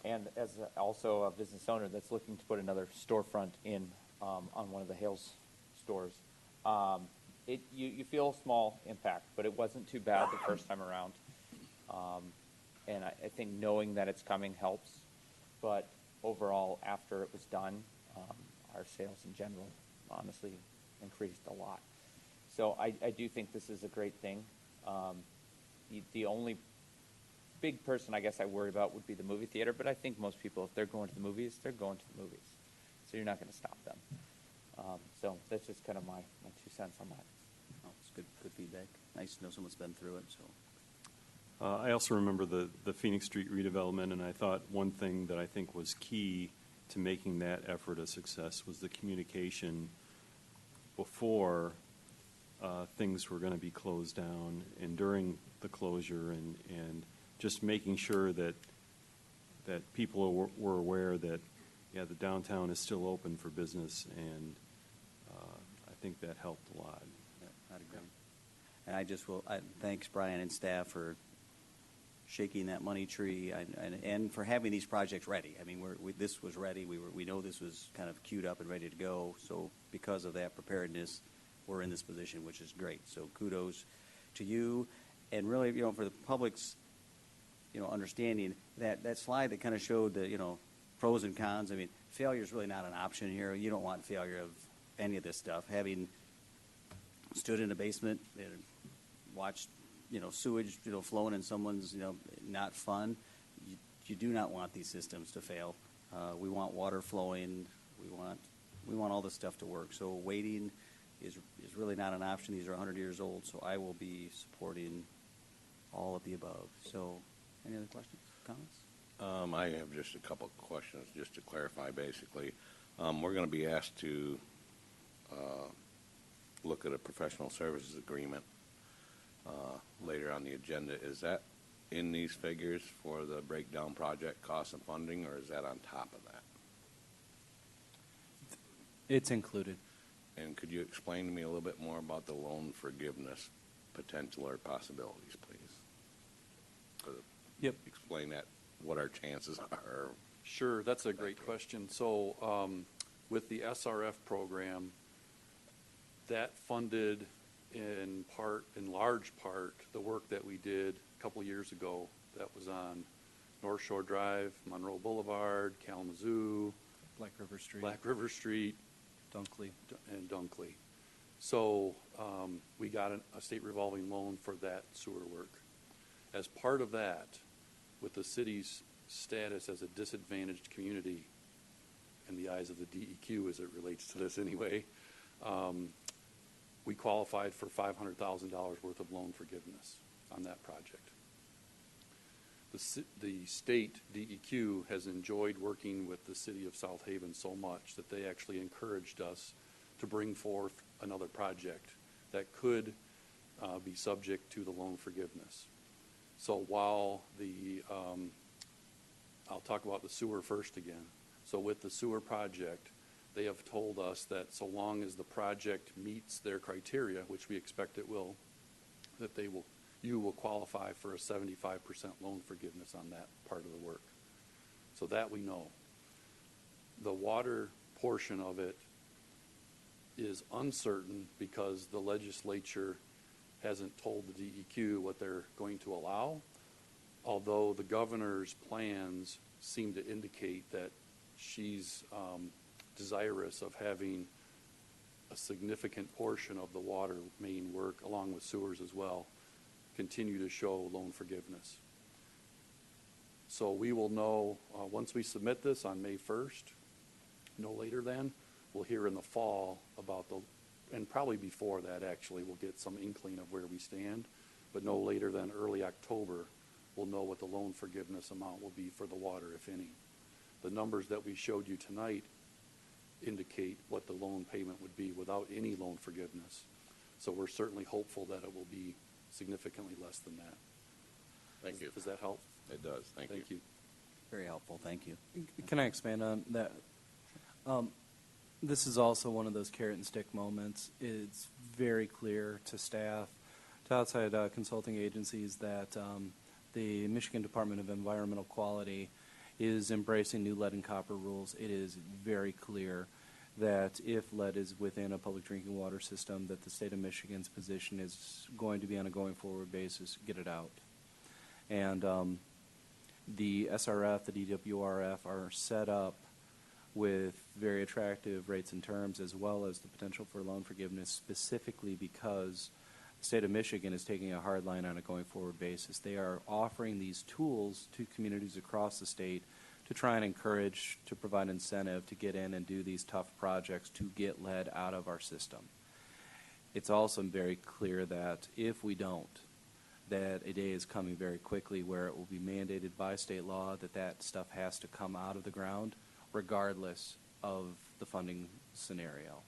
and as also a business owner that's looking to put another storefront in on one of the Hales stores, you feel a small impact, but it wasn't too bad the first time around. And I think knowing that it's coming helps. But overall, after it was done, our sales in general honestly increased a lot. So I do think this is a great thing. The only big person I guess I worry about would be the movie theater, but I think most people, if they're going to the movies, they're going to the movies. So you're not going to stop them. So that's just kind of my 2 cents on that. Oh, it's good feedback. Nice to know someone's been through it, so. I also remember the Phoenix Street redevelopment, and I thought one thing that I think was key to making that effort a success was the communication before things were going to be closed down and during the closure, and just making sure that people were aware that, yeah, the downtown is still open for business, and I think that helped a lot. Yeah, I'd agree. And thanks Brian and staff for shaking that money tree and for having these projects ready. I mean, this was ready. We know this was kind of queued up and ready to go. So because of that preparedness, we're in this position, which is great. So kudos to you, and really, for the public's, understanding that slide that kind of showed the, pros and cons. I mean, failure is really not an option here. You don't want failure of any of this stuff. Having stood in a basement and watched sewage, flowing in someone's, not fun. You do not want these systems to fail. We want water flowing. We want all this stuff to work. So waiting is really not an option. These are 100 years old, so I will be supporting all of the above. So, any other questions, comments? I have just a couple of questions, just to clarify, basically. We're going to be asked to look at a professional services agreement later on the agenda. Is that in these figures for the breakdown project costs and funding, or is that on top of that? It's included. And could you explain to me a little bit more about the loan forgiveness potential or possibilities, please? Yep. Explain that, what our chances are. Sure, that's a great question. So with the SRF program, that funded in large part, the work that we did a couple years ago that was on North Shore Drive, Monroe Boulevard, Kalamazoo, Black River Street, Dunkley. And Dunkley. So we got a state revolving loan for that sewer work. As part of that, with the city's status as a disadvantaged community in the eyes of the DEQ as it relates to this anyway, we qualified for $500,000 worth of loan forgiveness on that project. The state DEQ has enjoyed working with the city of South Haven so much that they actually encouraged us to bring forth another project that could be subject to the loan forgiveness. So while I'll talk about the sewer first again. So with the sewer project, they have told us that so long as the project meets their criteria, which we expect it will, that they will you will qualify for a 75% loan forgiveness on that part of the work. So that we know. The water portion of it is uncertain because the legislature hasn't told the DEQ what they're going to allow, although the governor's plans seem to indicate that she's desirous of having a significant portion of the water main work, along with sewers as well, continue to show loan forgiveness. So we will know, once we submit this on May 1st, no later than, we'll hear in the fall about and probably before that actually, we'll get some inkling of where we stand, but no later than early October, we'll know what the loan forgiveness amount will be for the water, if any. The numbers that we showed you tonight indicate what the loan payment would be without any loan forgiveness. So we're certainly hopeful that it will be significantly less than that. Thank you. Does that help? It does. Thank you. Very helpful, thank you. Can I expand on that? This is also one of those carrot and stick moments. It's very clear to staff, to outside consulting agencies that the Michigan Department of Environmental Quality is embracing new lead and copper rules. It is very clear that if lead is within a public drinking water system, that the state of Michigan's position is going to be on a going forward basis, get it out. And the SRF, the DWRF are set up with very attractive rates and terms, as well as the potential for loan forgiveness, specifically because the state of Michigan is taking a hard line on a going forward basis. They are offering these tools to communities across the state to try and encourage, to provide incentive to get in and do these tough projects to get lead out of our system. It's also very clear that if we don't, that a day is coming very quickly where it will be mandated by state law that that stuff has to come out of the ground regardless of the funding scenario.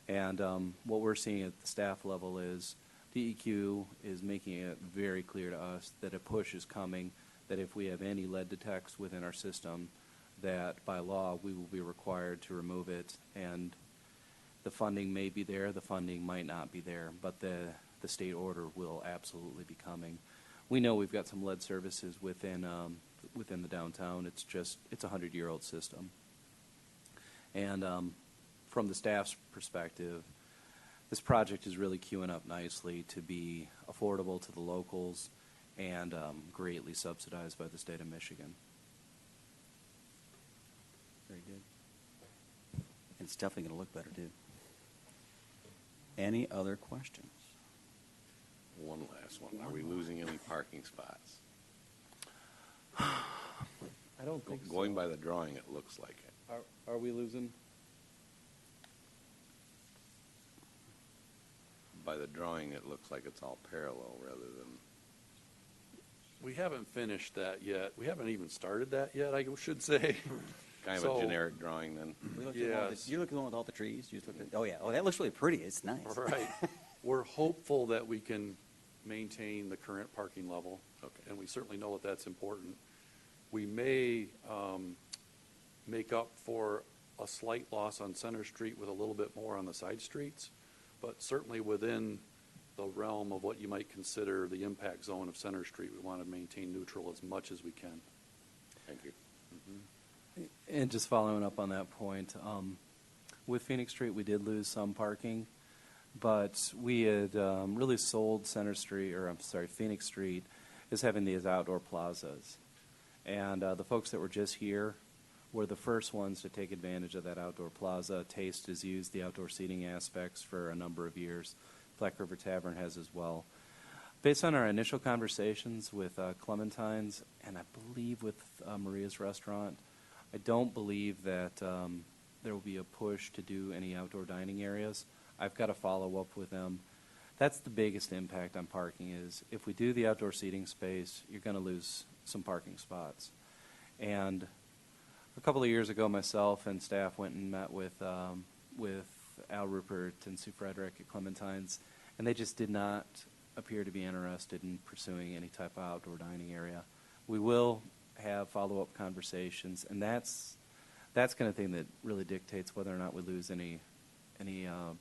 And what we're seeing at the staff level is DEQ is making it very clear to us that a push is coming, that if we have any lead detects within our system, that by law we will be required to remove it. And the funding may be there, the funding might not be there, but the state order will absolutely be coming. We know we've got some lead services within the downtown. It's a 100-year-old system. And from the staff's perspective, this project is really queuing up nicely to be affordable to the locals and greatly subsidized by the state of Michigan. Very good. And it's definitely going to look better, too. Any other questions? One last one. Are we losing any parking spots? I don't think so. Going by the drawing, it looks like it. Are we losing? By the drawing, it looks like it's all parallel rather than... We haven't finished that yet. We haven't even started that yet, I should say. Kind of So- a generic drawing then. We looked at the one with Yes. you look at the one with all the trees. You just looked at, oh yeah, oh that looks really pretty. It's nice. Right. We're hopeful that we can maintain the current parking level. Okay. And we certainly know that that's important. We may make up for a slight loss on Center Street with a little bit more on the side streets, but certainly within the realm of what you might consider the impact zone of Center Street, we want to maintain neutral as much as we can. Thank you. And just following up on that point, with Phoenix Street, we did lose some parking, but we had really sold Phoenix Street as having these outdoor plazas. And the folks that were just here were the first ones to take advantage of that outdoor plaza. Taste has used the outdoor seating aspects for a number of years. Black River Tavern has as well. Based on our initial conversations with Clementine's, and I believe with Maria's Restaurant, I don't believe that there will be a push to do any outdoor dining areas. I've got to follow up with them. That's the biggest impact on parking is if we do the outdoor seating space, you're going to lose some parking spots. And a couple of years ago, myself and staff went and met with Al Rupert and Sue Frederick at Clementine's, and they just did not appear to be interested in pursuing any type of outdoor dining area. We will have follow-up conversations, and that's kind of thing that really dictates whether or not we lose any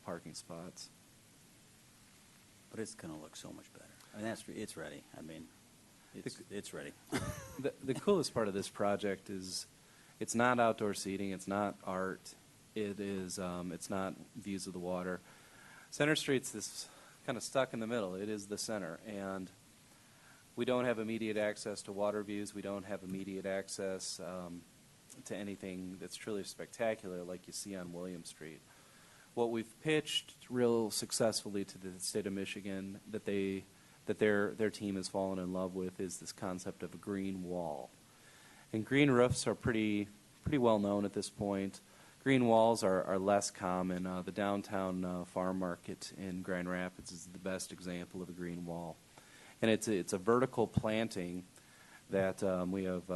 parking spots. But it's going to look so much better. I mean, it's ready. I mean, it's ready. The coolest part of this project is it's not outdoor seating, it's not art, it's not views of the water. Center Street's this kind of stuck in the middle. It is the center, and we don't have immediate access to water views. We don't have immediate access to anything that's truly spectacular like you see on William Street. What we've pitched real successfully to the state of Michigan that their team has fallen in love with is this concept of a green wall. And green roofs are pretty well known at this point. Green walls are less common. The downtown farm market in Grand Rapids is the best example of a green wall. And it's a vertical planting that we have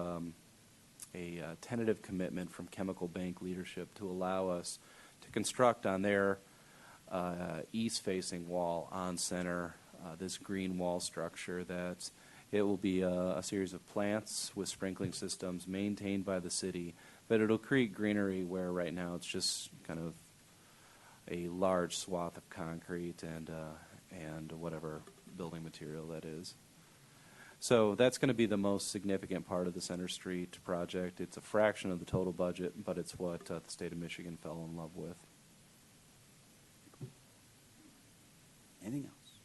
a tentative commitment from Chemical Bank leadership to allow us to construct on their east-facing wall on center this green wall structure that it will be a series of plants with sprinkling systems maintained by the city, but it'll create greenery where right now it's just kind of a large swath of concrete and whatever building material that is. So that's going to be the most significant part of the Center Street project. It's a fraction of the total budget, but it's what the state of Michigan fell in love with. Anything else?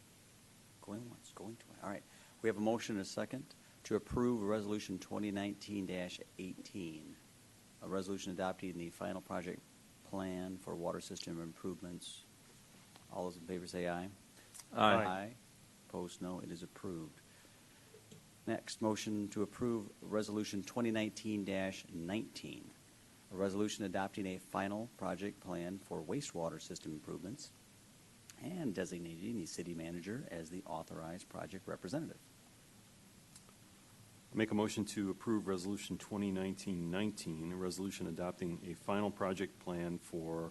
Going once, going twice. All right. We have a motion and a second to approve Resolution 2019-18, a resolution adopting the final project plan for water system improvements. All those in favor say aye. Aye. Opposed, no. It is approved. Next, motion to approve Resolution 2019-19, a resolution adopting a final project plan for wastewater system improvements and designating the city manager as the authorized project representative. Make a motion to approve Resolution 2019-19, a resolution adopting a final project plan for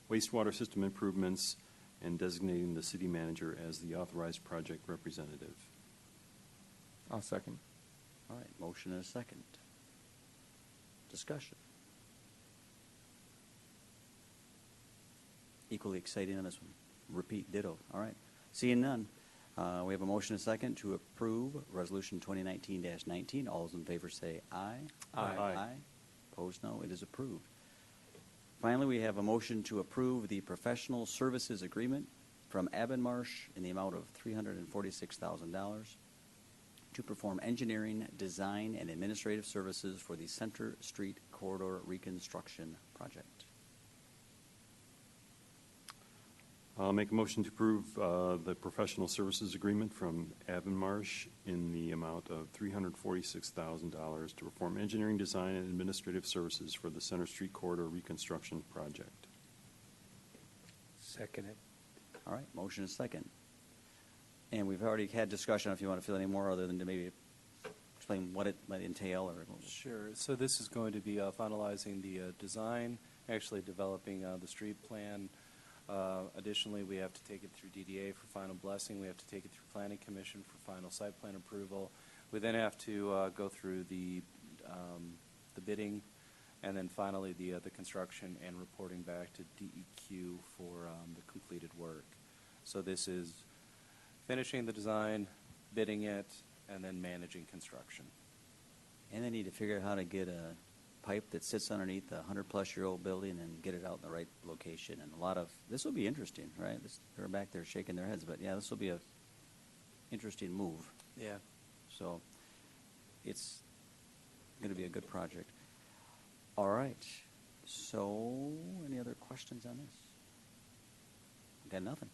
wastewater system improvements and designating the city manager as the authorized project representative. I'll second. All right, motion and a second. Discussion. Equally exciting on this one. Repeat, ditto. All right. Seeing none, we have a motion and a second to approve Resolution 2019-19. All those in favor say aye. Aye. Opposed, no. It is approved. Finally, we have a motion to approve the professional services agreement from Abbenmarsh in the amount of $346,000 to perform engineering, design, and administrative services for the Center Street Corridor Reconstruction Project. I'll make a motion to approve the professional services agreement from Abbenmarsh in the amount of $346,000 to perform engineering, design, and administrative services for the Center Street Corridor Reconstruction Project. Second it. All right, motion is second. And we've already had discussion, if you want to fill any more other than to maybe explain what it might entail. Or Sure. So this is going to be finalizing the design, actually developing the street plan. Additionally, we have to take it through DDA for final blessing. We have to take it through Planning Commission for final site plan approval. We then have to go through the bidding, and then finally the construction and reporting back to DEQ for the completed work. So this is finishing the design, bidding it, and then managing construction. And they need to figure out how to get a pipe that sits underneath a 100-plus-year-old building and get it out in the right location. And this will be interesting, right? They're back there shaking their heads, but yeah, this will be a interesting move. Yeah. So it's going to be a good project. All right. So any other questions on this? Got nothing.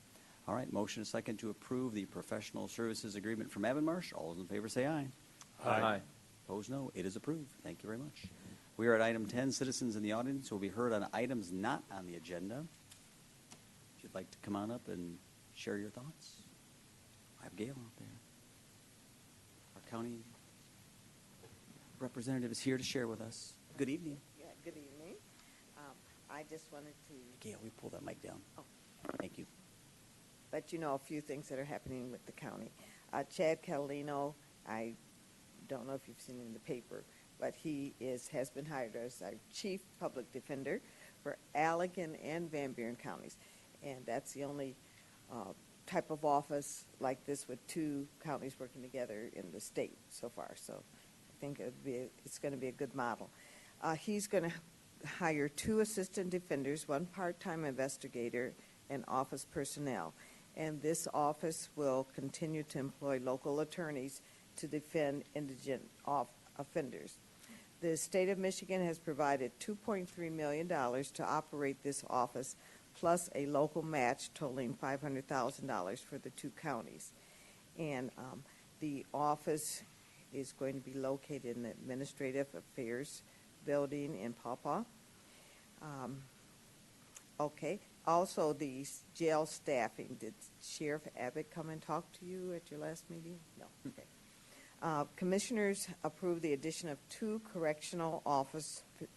All right. Motion is second to approve the professional services agreement from Abbenmarsh. All those in favor say aye. Aye. Opposed, no. It is approved. Thank you very much. We are at item 10. Citizens in the audience will be heard on items not on the agenda. If you'd like to come on up and share your thoughts, I have Gail out there. Our county representative is here to share with us. Good evening. Yeah, good evening. I just wanted to Gail, we pull that mic down. Oh. Thank you. let you know a few things that are happening with the county. Chad Catalino, I don't know if you've seen him in the paper, but he has been hired as our chief public defender for Allegan and Van Buren counties. And that's the only type of office like this with two counties working together in the state so far. So I think it's going to be a good model. He's going to hire 2 assistant defenders, 1 part-time investigator, and office personnel. And this office will continue to employ local attorneys to defend indigent offenders. The state of Michigan has provided $2.3 million to operate this office, plus a local match totaling $500,000 for the 2 counties. And the office is going to be located in the Administrative Affairs Building in Paw. Okay. Also, the jail staffing. Did Sheriff Abbott come and talk to you at your last meeting? No. Okay. Commissioners approved the addition of 2 correctional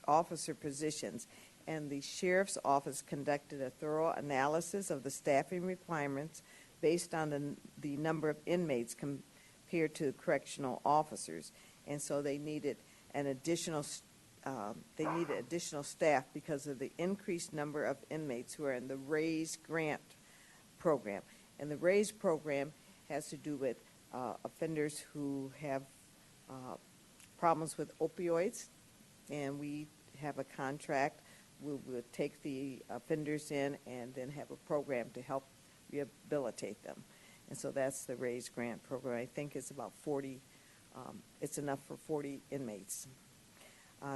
officer positions, and the Sheriff's Office conducted a thorough analysis of the staffing requirements based on the number of inmates compared to correctional officers. And so they needed an additional staff because of the increased number of inmates who are in the RAISE grant program. And the RAISE program has to do with offenders who have problems with opioids, and we have a contract. We'll take the offenders in and then have a program to help rehabilitate them. And so that's the RAISE grant program. I think it's about 40, it's enough for 40 inmates.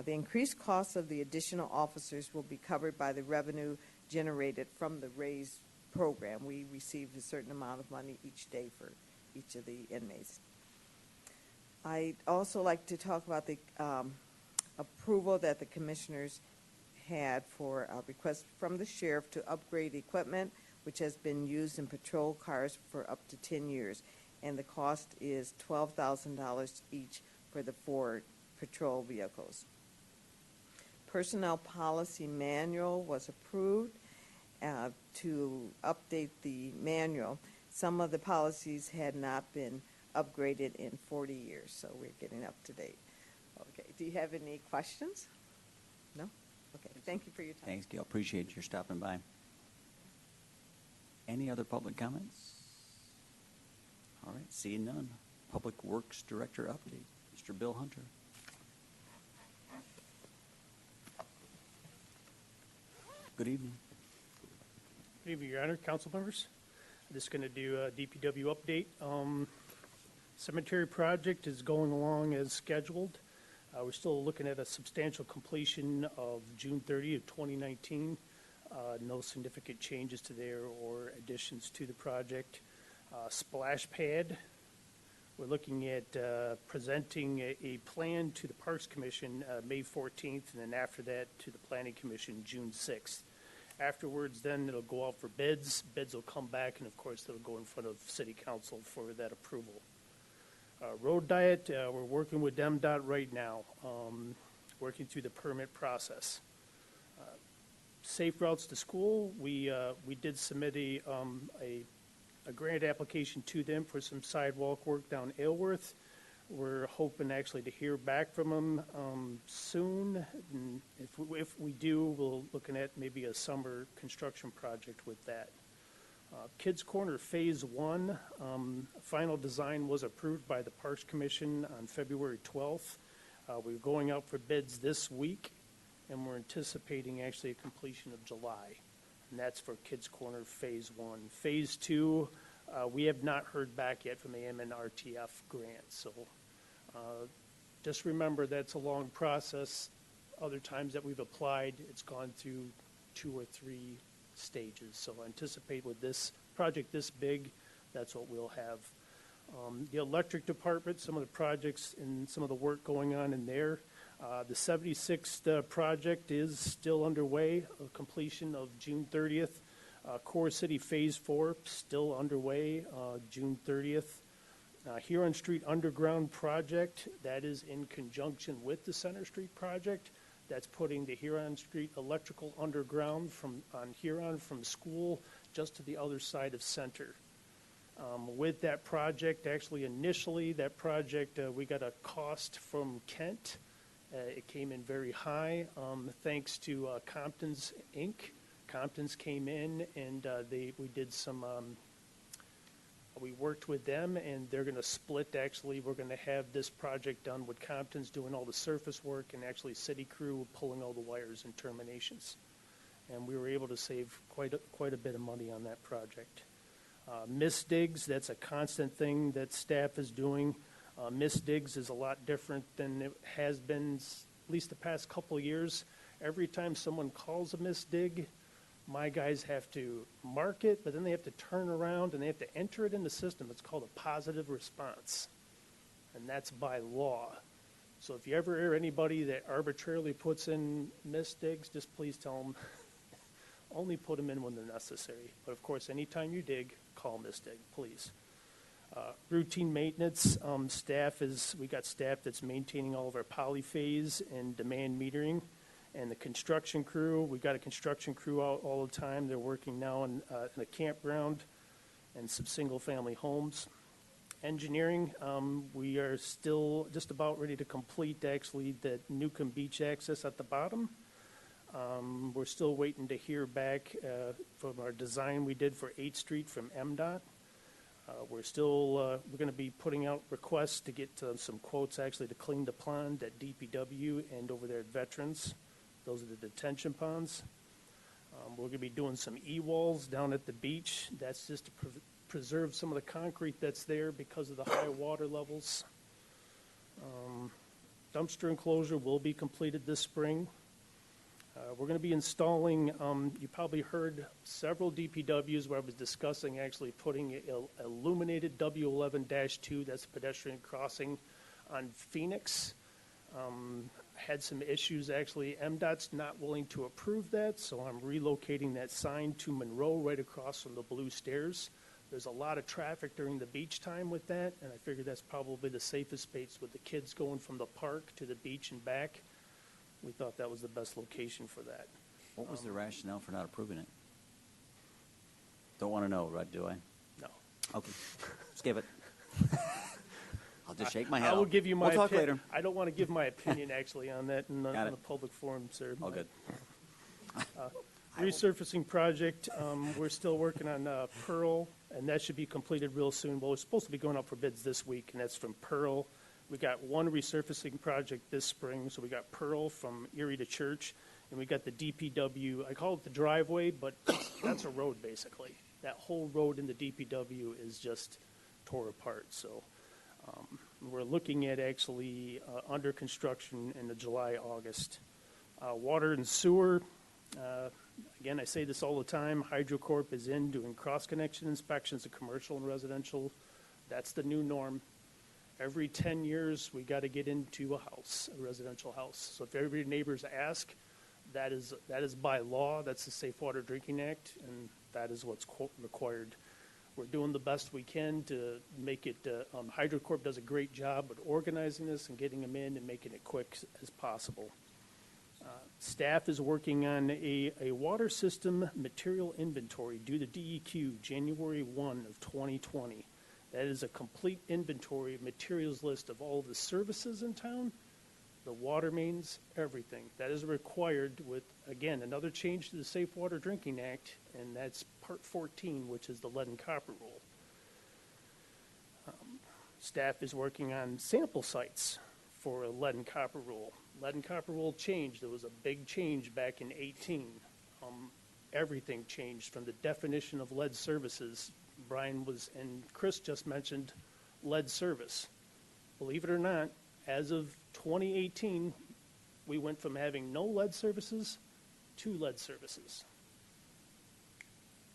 The increased cost of the additional officers will be covered by the revenue generated from the RAISE program. We receive a certain amount of money each day for each of the inmates. I'd also like to talk about the approval that the commissioners had for a request from the sheriff to upgrade equipment which has been used in patrol cars for up to 10 years. And the cost is $12,000 each for the 4 patrol vehicles. Personnel policy manual was approved to update the manual. Some of the policies had not been upgraded in 40 years, so we're getting up to date. Okay, do you have any questions? No? Okay, thank you for your time. Thanks, Gail. Appreciate your stopping by. Any other public comments? All right, seeing none. Public Works Director update, Mr. Bill Hunter. Good evening. Good evening, Your Honor, council members. I'm just going to do a DPW update. Cemetery project is going along as scheduled. We're still looking at a substantial completion of June 30 of 2019. No significant changes to there or additions to the project. Splash pad, we're looking at presenting a plan to the Parks Commission May 14th, and then after that to the Planning Commission June 6th. Afterwards, then it'll go out for bids. Bids will come back, and of course, they'll go in front of City Council for that approval. Road diet, we're working with MDOT right now, working through the permit process. Safe routes to school, we did submit a grant application to them for some sidewalk work down Aylworth. We're hoping actually to hear back from them soon. And if we do, we're looking at maybe a summer construction project with that. Kids Corner Phase 1, final design was approved by the Parks Commission on February 12th. We're going out for bids this week, and we're anticipating actually a completion of July. And that's for Kids Corner Phase 1. Phase 2, we have not heard back yet from the MNRTF grant. So just remember that's a long process. Other times that we've applied, it's gone through 2 or 3 stages. So anticipate with this project this big, that's what we'll have. The electric department, some of the projects and some of the work going on in there. The 76th project is still underway, a completion of June 30th. Core City Phase 4 still underway, June 30th. Huron Street Underground project, that is in conjunction with the Center Street project. That's putting the Huron Street electrical underground on Huron from school just to the other side of Center. With that project, actually initially that project, we got a cost from Kent. It came in very high thanks to Compton's Inc. Compton's came in and we did some We worked with them, and they're going to split, actually. We're going to have this project done with Compton's doing all the surface work, and actually city crew pulling all the wires and terminations. And we were able to save quite a bit of money on that project. Mist digs, that's a constant thing that staff is doing. Mist digs is a lot different than it has been, at least the past couple of years. Every time someone calls a mist dig, my guys have to mark it, but then they have to turn around and they have to enter it in the system. It's called a positive response, and that's by law. So if you ever hear anybody that arbitrarily puts in mist digs, just please tell them only put them in when they're necessary. But of course, anytime you dig, call mist dig, please. Routine maintenance, we got staff that's maintaining all of our polyphase and demand metering. And the construction crew, we've got a construction crew out all the time. They're working now in a campground and some single-family homes. Engineering, we are still just about ready to complete, actually, the Newcomb Beach access at the bottom. We're still waiting to hear back from our design we did for 8th Street from MDOT. We're going to be putting out requests to get some quotes, actually, to clean the pond at DPW and over there at Veterans. Those are the detention ponds. We're going to be doing some E-walls down at the beach. That's just to preserve some of the concrete that's there because of the high water levels. Dumpster enclosure will be completed this spring. We're going to be installing, you probably heard several DPWs where I was discussing actually putting illuminated W11-2, that's a pedestrian crossing on Phoenix. Had some issues, actually. MDOT's not willing to approve that, so I'm relocating that sign to Monroe right across from the blue stairs. There's a lot of traffic during the beach time with that, and I figured that's probably the safest space with the kids going from the park to the beach and back. We thought that was the best location for that. What was the rationale for not approving it? Don't want to know, right, do I? No. Okay, skip it. I'll just shake my head. I will give you my We'll talk later. I don't want to give my opinion, actually, on that in a public forum, sir. All good. Resurfacing project, we're still working on Pearl, and that should be completed real soon. Well, it's supposed to be going up for bids this week, and that's from Pearl. We got one resurfacing project this spring, so we got Pearl from Erie to Church, and we got the DPW, I call it the driveway, but that's a road, basically. That whole road in the DPW is just tore apart, so we're looking at actually under construction in the July, August. Water and sewer, again, I say this all the time, HydroCorp is in doing cross-connection inspections of commercial and residential. That's the new norm. Every 10 years, we got to get into a house, a residential house. So if every neighbors ask, that is by law. That's the Safe Water Drinking Act, and that is what's required. We're doing the best we can to make it. HydroCorp does a great job at organizing this and getting them in and making it quick as possible. Staff is working on a water system material inventory due to DEQ January 1 of 2020. That is a complete inventory materials list of all the services in town, the water mains, everything. That is required with, again, another change to the Safe Water Drinking Act, and that's Part 14, which is the lead and copper rule. Staff is working on sample sites for a lead and copper rule. Lead and copper rule changed. There was a big change back in 18. Everything changed from the definition of lead services. Brian and Chris just mentioned lead service. Believe it or not, as of 2018, we went from having no lead services to lead services.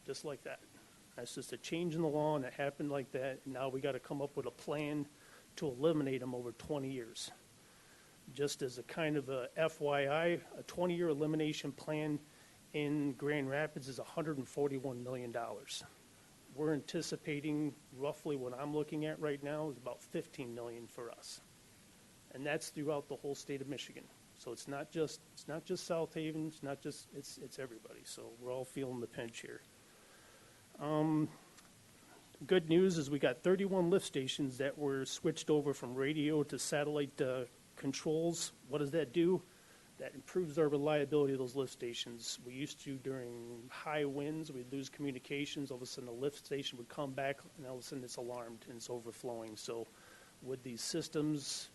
Just like that. That's just a change in the law, and it happened like that. And now we got to come up with a plan to eliminate them over 20 years. Just as a kind of a FYI, a 20-year elimination plan in Grand Rapids is $141 million. We're anticipating roughly what I'm looking at right now is about $15 million for us. And that's throughout the whole state of Michigan. So it's not just South Haven, it's everybody. So we're all feeling the pinch here. Good news is we got 31 lift stations that were switched over from radio to satellite controls. What does that do? that improves our reliability of those lift stations. We used to, during high winds, we'd lose communications, all of a sudden the lift station would come back, and all of a sudden it's alarmed and it's overflowing. So with these systems,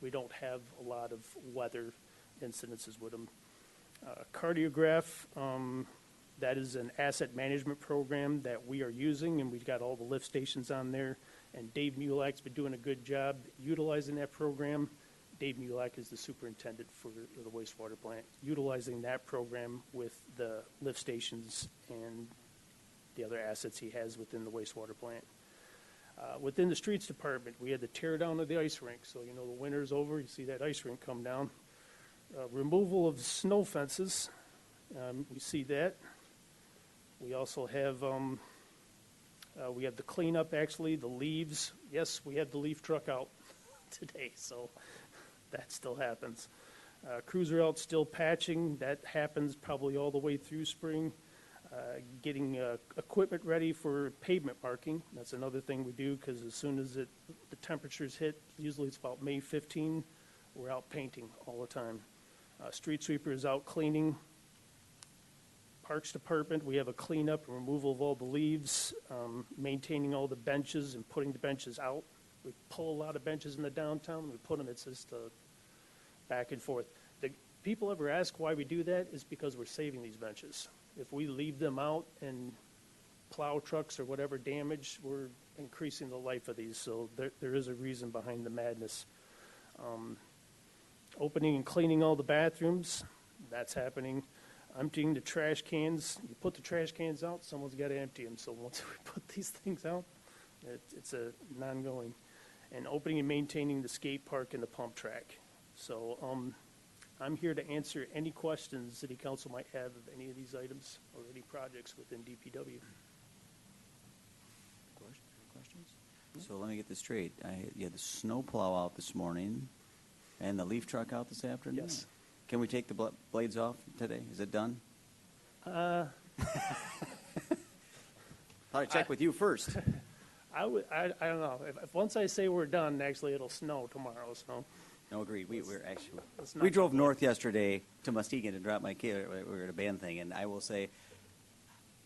we don't have a lot of weather incidences with them. Cardiograph, that is an asset management program that we are using, and we've got all the lift stations on there. And Dave Mulak's been doing a good job utilizing that program. Dave Mulak is the superintendent for the wastewater plant, utilizing that program with the lift stations and the other assets he has within the wastewater plant. Within the streets department, we had the tear down of the ice rink. So, the winter's over, you see that ice rink come down. Removal of snow fences, we see that. We also have, we have the cleanup, actually, the leaves. Yes, we had the leaf truck out today, so that still happens. Crews are out still patching. That happens probably all the way through spring. Getting equipment ready for pavement marking. That's another thing we do, because as soon as the temperatures hit, usually it's about May 15, we're out painting all the time. Street sweeper is out cleaning. Parks Department, we have a cleanup and removal of all the leaves, maintaining all the benches and putting the benches out. We pull a lot of benches in the downtown. We put them, it's just back and forth. The people ever ask why we do that is because we're saving these benches. If we leave them out and plow trucks or whatever damage, we're increasing the life of these. So there is a reason behind the madness. Opening and cleaning all the bathrooms, that's happening. Emptying the trash cans. You put the trash cans out, someone's got to empty them. So once we put these things out, it's an ongoing. And opening and maintaining the skate park and the pump track. So I'm here to answer any questions City Council might have of any of these items or any projects within DPW. Questions? So let me get this straight. You had the snow plow out this morning and the leaf truck out this afternoon? Yes. Can we take the blades off today? Is it done? Thought I'd check with you first. I don't know. If once I say we're done, actually it'll snow tomorrow. So. No, agreed. We're actually, Let's not we drove talk north yesterday to Muskegon to drop my kid. We were at a band thing, and I will say,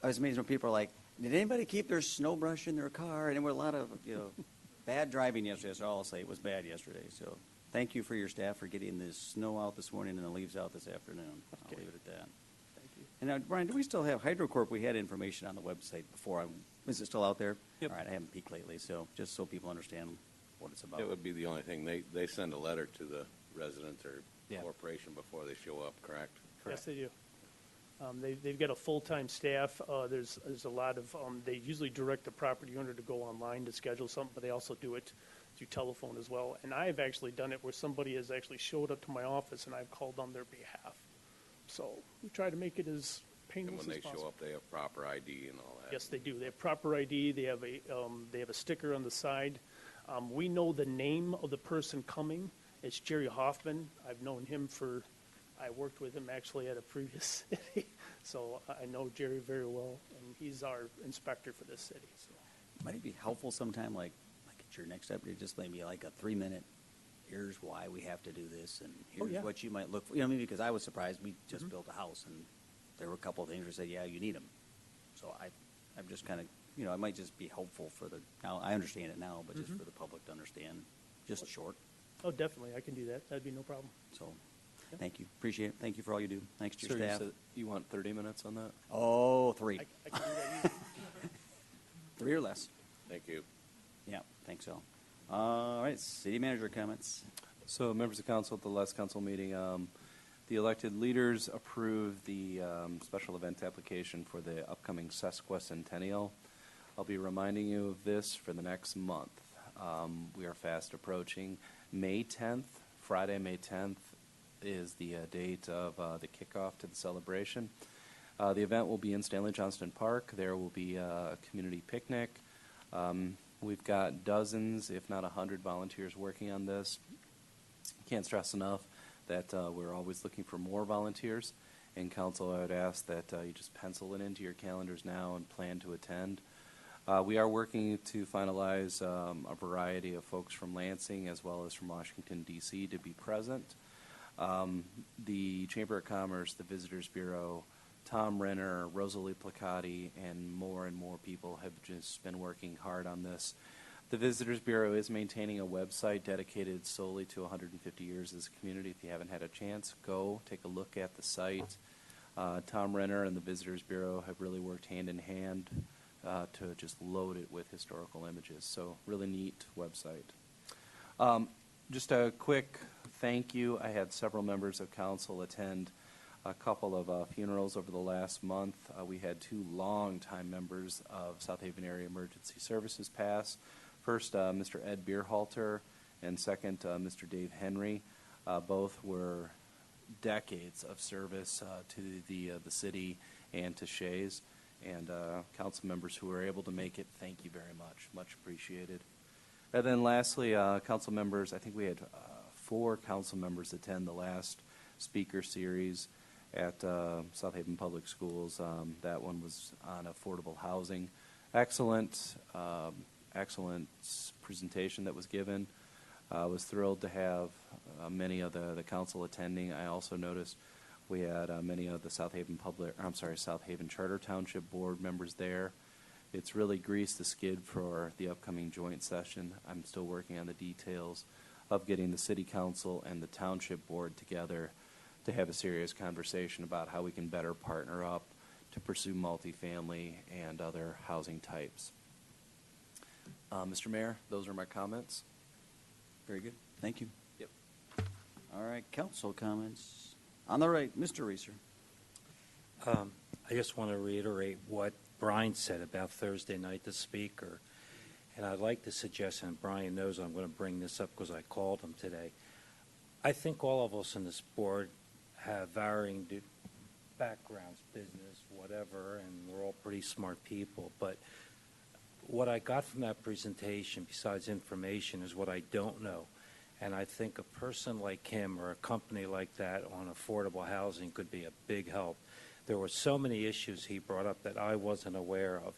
I was amazed when people are like, did anybody keep their snow brush in their car? And there were a lot of, bad driving yesterday, so I'll say it was bad yesterday. So thank you for your staff for getting the snow out this morning and the leaves out this afternoon. I'll leave it at that. Thank you. And now, Brian, do we still have HydroCorp? We had information on the website before. Is it still out there? Yep. All right, I haven't peeked lately, so just so people understand what it's about. It would be the only thing. They send a letter to the residents or Yeah. corporation before they show up, correct? Yes, they do. They've got a full-time staff. There's a lot of, they usually direct the property owner to go online to schedule something, but they also do it through telephone as well. And I've actually done it where somebody has actually showed up to my office and I've called on their behalf. So we try to make it as And painless when as they possible. show up, they have proper ID and all that. Yes, they do. They have proper ID. They have a sticker on the side. We know the name of the person coming. It's Jerry Hoffman. I've known him I worked with him actually at a previous city. So I know Jerry very well, and he's our inspector for this city. So. Might it be helpful sometime, like at your next update, just maybe like a 3-minute, here's why we have to do this, and here's yeah. what you might look for. You know what I mean? Because I was surprised. We just built a house, and there were a couple of things we said, yeah, you need them. So I'm just kind of, it might just be helpful for now I understand it now, but just for the public to understand, just short. Oh, definitely. I can do that. That'd be no problem. So thank you. Appreciate it. Thank you for all you do. Thanks to your Sir, you staff. said you want 30 minutes on that? Oh, 3. I can do that easy. 3 or less. Thank you. Yeah, think so. All right, city manager comments. So, members of council, at the last council meeting, the elected leaders approved the special event application for the upcoming sesquicentennial. I'll be reminding you of this for the next month. We are fast approaching May 10th. Friday, May 10th is the date of the kickoff to the celebration. The event will be in Stanley Johnston Park. There will be a community picnic. We've got dozens, if not 100 volunteers working on this. Can't stress enough that we're always looking for more volunteers. And council, I would ask that you just pencil it into your calendars now and plan to attend. We are working to finalize a variety of folks from Lansing as well as from Washington, D.C. to be present. The Chamber of Commerce, the Visitors Bureau, Tom Renner, Rosalie Placati, and more people have just been working hard on this. The Visitors Bureau is maintaining a website dedicated solely to 150 years as a community. If you haven't had a chance, go take a look at the site. Tom Renner and the Visitors Bureau have really worked hand in hand to just load it with historical images. So really neat website. Just a quick thank you. I had several members of council attend a couple of funerals over the last month. We had two longtime members of South Haven Area Emergency Services pass. First, Mr. Ed Bierhalter, and second, Mr. Dave Henry. Both were decades of service to the city and to Shays. And council members who were able to make it, thank you very much. Much appreciated. And then lastly, council members, I think we had 4 council members attend the last speaker series at South Haven Public Schools. That one was on affordable housing. Excellent presentation that was given. I was thrilled to have many of the council attending. I also noticed we had many of the South Haven Charter Township Board members there. It's really greased the skid for the upcoming joint session. I'm still working on the details of getting the city council and the township board together to have a serious conversation about how we can better partner up to pursue multifamily and other housing types. Mr. Mayor, those are my comments. Very good. Thank you. Yep. All right, council comments. On the right, Mr. Reeser. I just want to reiterate what Brian said about Thursday night, the speaker. And I'd like to suggest, and Brian knows I'm going to bring this up because I called him today. I think all of us on this board have varying backgrounds, business, whatever, and we're all pretty smart people. But what I got from that presentation, besides information, is what I don't know. And I think a person like him or a company like that on affordable housing could be a big help. There were so many issues he brought up that I wasn't aware of.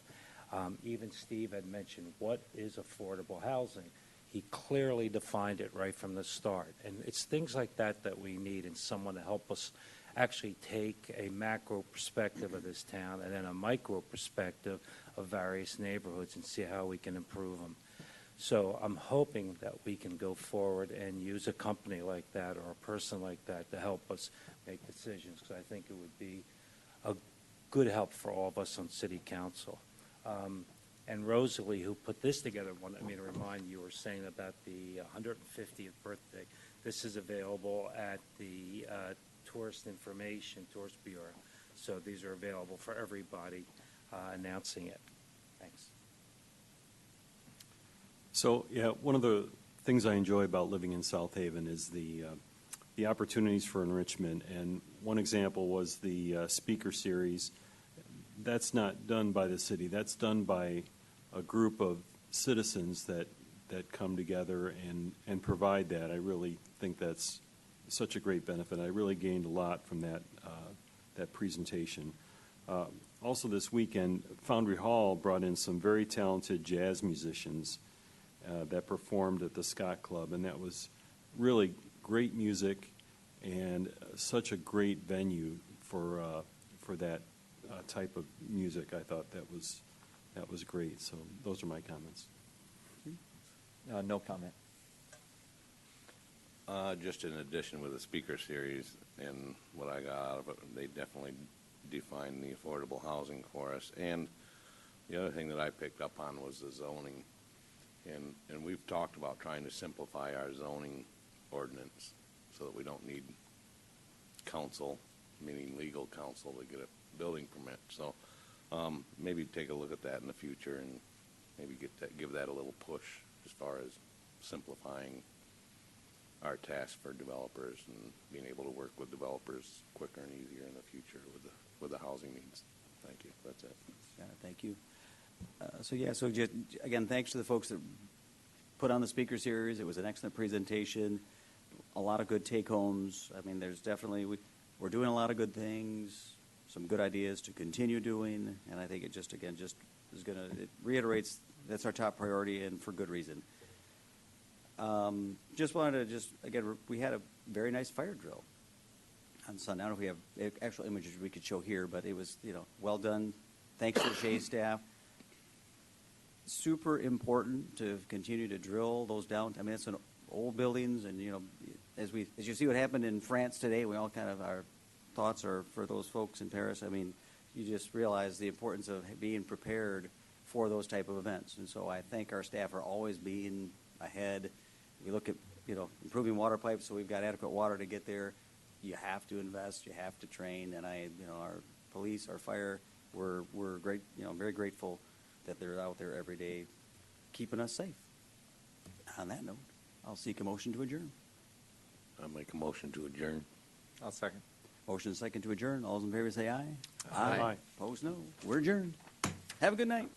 Even Steve had mentioned, what is affordable housing? He clearly defined it right from the start. And it's things like that that we need in someone to help us actually take a macro perspective of this town and then a micro perspective of various neighborhoods and see how we can improve them. So I'm hoping that we can go forward and use a company like that or a person like that to help us make decisions, because I think it would be a good help for all of us on city council. And Rosalie, who put this together, wanted me to remind you were saying about the 150th birthday. This is available at the Tourist Bureau. So these are available for everybody announcing it. Thanks. So, yeah, one of the things I enjoy about living in South Haven is the opportunities for enrichment. And one example was the speaker series. That's not done by the city. That's done by a group of citizens that come together and provide that. I really think that's such a great benefit. I really gained a lot from that presentation. Also this weekend, Foundry Hall brought in some very talented jazz musicians that performed at the Scott Club, and that was really great music and such a great venue for that type of music. I thought that was great. So those are my comments. No comment. Just in addition with the speaker series and what I got out of it, they definitely defined the affordable housing for us. And the other thing that I picked up on was the zoning. And we've talked about trying to simplify our zoning ordinance so that we don't need council, meaning legal counsel, to get a building permit. So maybe take a look at that in the future and maybe give that a little push as far as simplifying our task for developers and being able to work with developers quicker and easier in the future with the housing needs. Thank you. That's it. Thank you. So just, again, thanks to the folks that put on the speaker series. It was an excellent presentation, a lot of good take-homes. I mean, there's definitely, we're doing a lot of good things, some good ideas to continue doing, and I think it just is going to, it reiterates that's our top priority, and for good reason. Just wanted to again, we had a very nice fire drill. on Sunday. I don't know if we have actual images we could show here, but it was, well done. Thanks to the Shea staff. Super important to continue to drill those down. I mean, it's an old buildings, and as you see what happened in France today, we all kind of, our thoughts are for those folks in Paris. I mean, you just realize the importance of being prepared for those type of events. And so I thank our staff for always being ahead. We look at, improving water pipes so we've got adequate water to get there. You have to invest, you have to train, and our police, our fire, we're great, very grateful that they're out there every day keeping us safe. On that note, I'll seek a motion to adjourn. I'll make a motion to adjourn. I'll second. Motion second to adjourn. All those in favor say aye. Aye. Opposed, no. We're adjourned. Have a good night.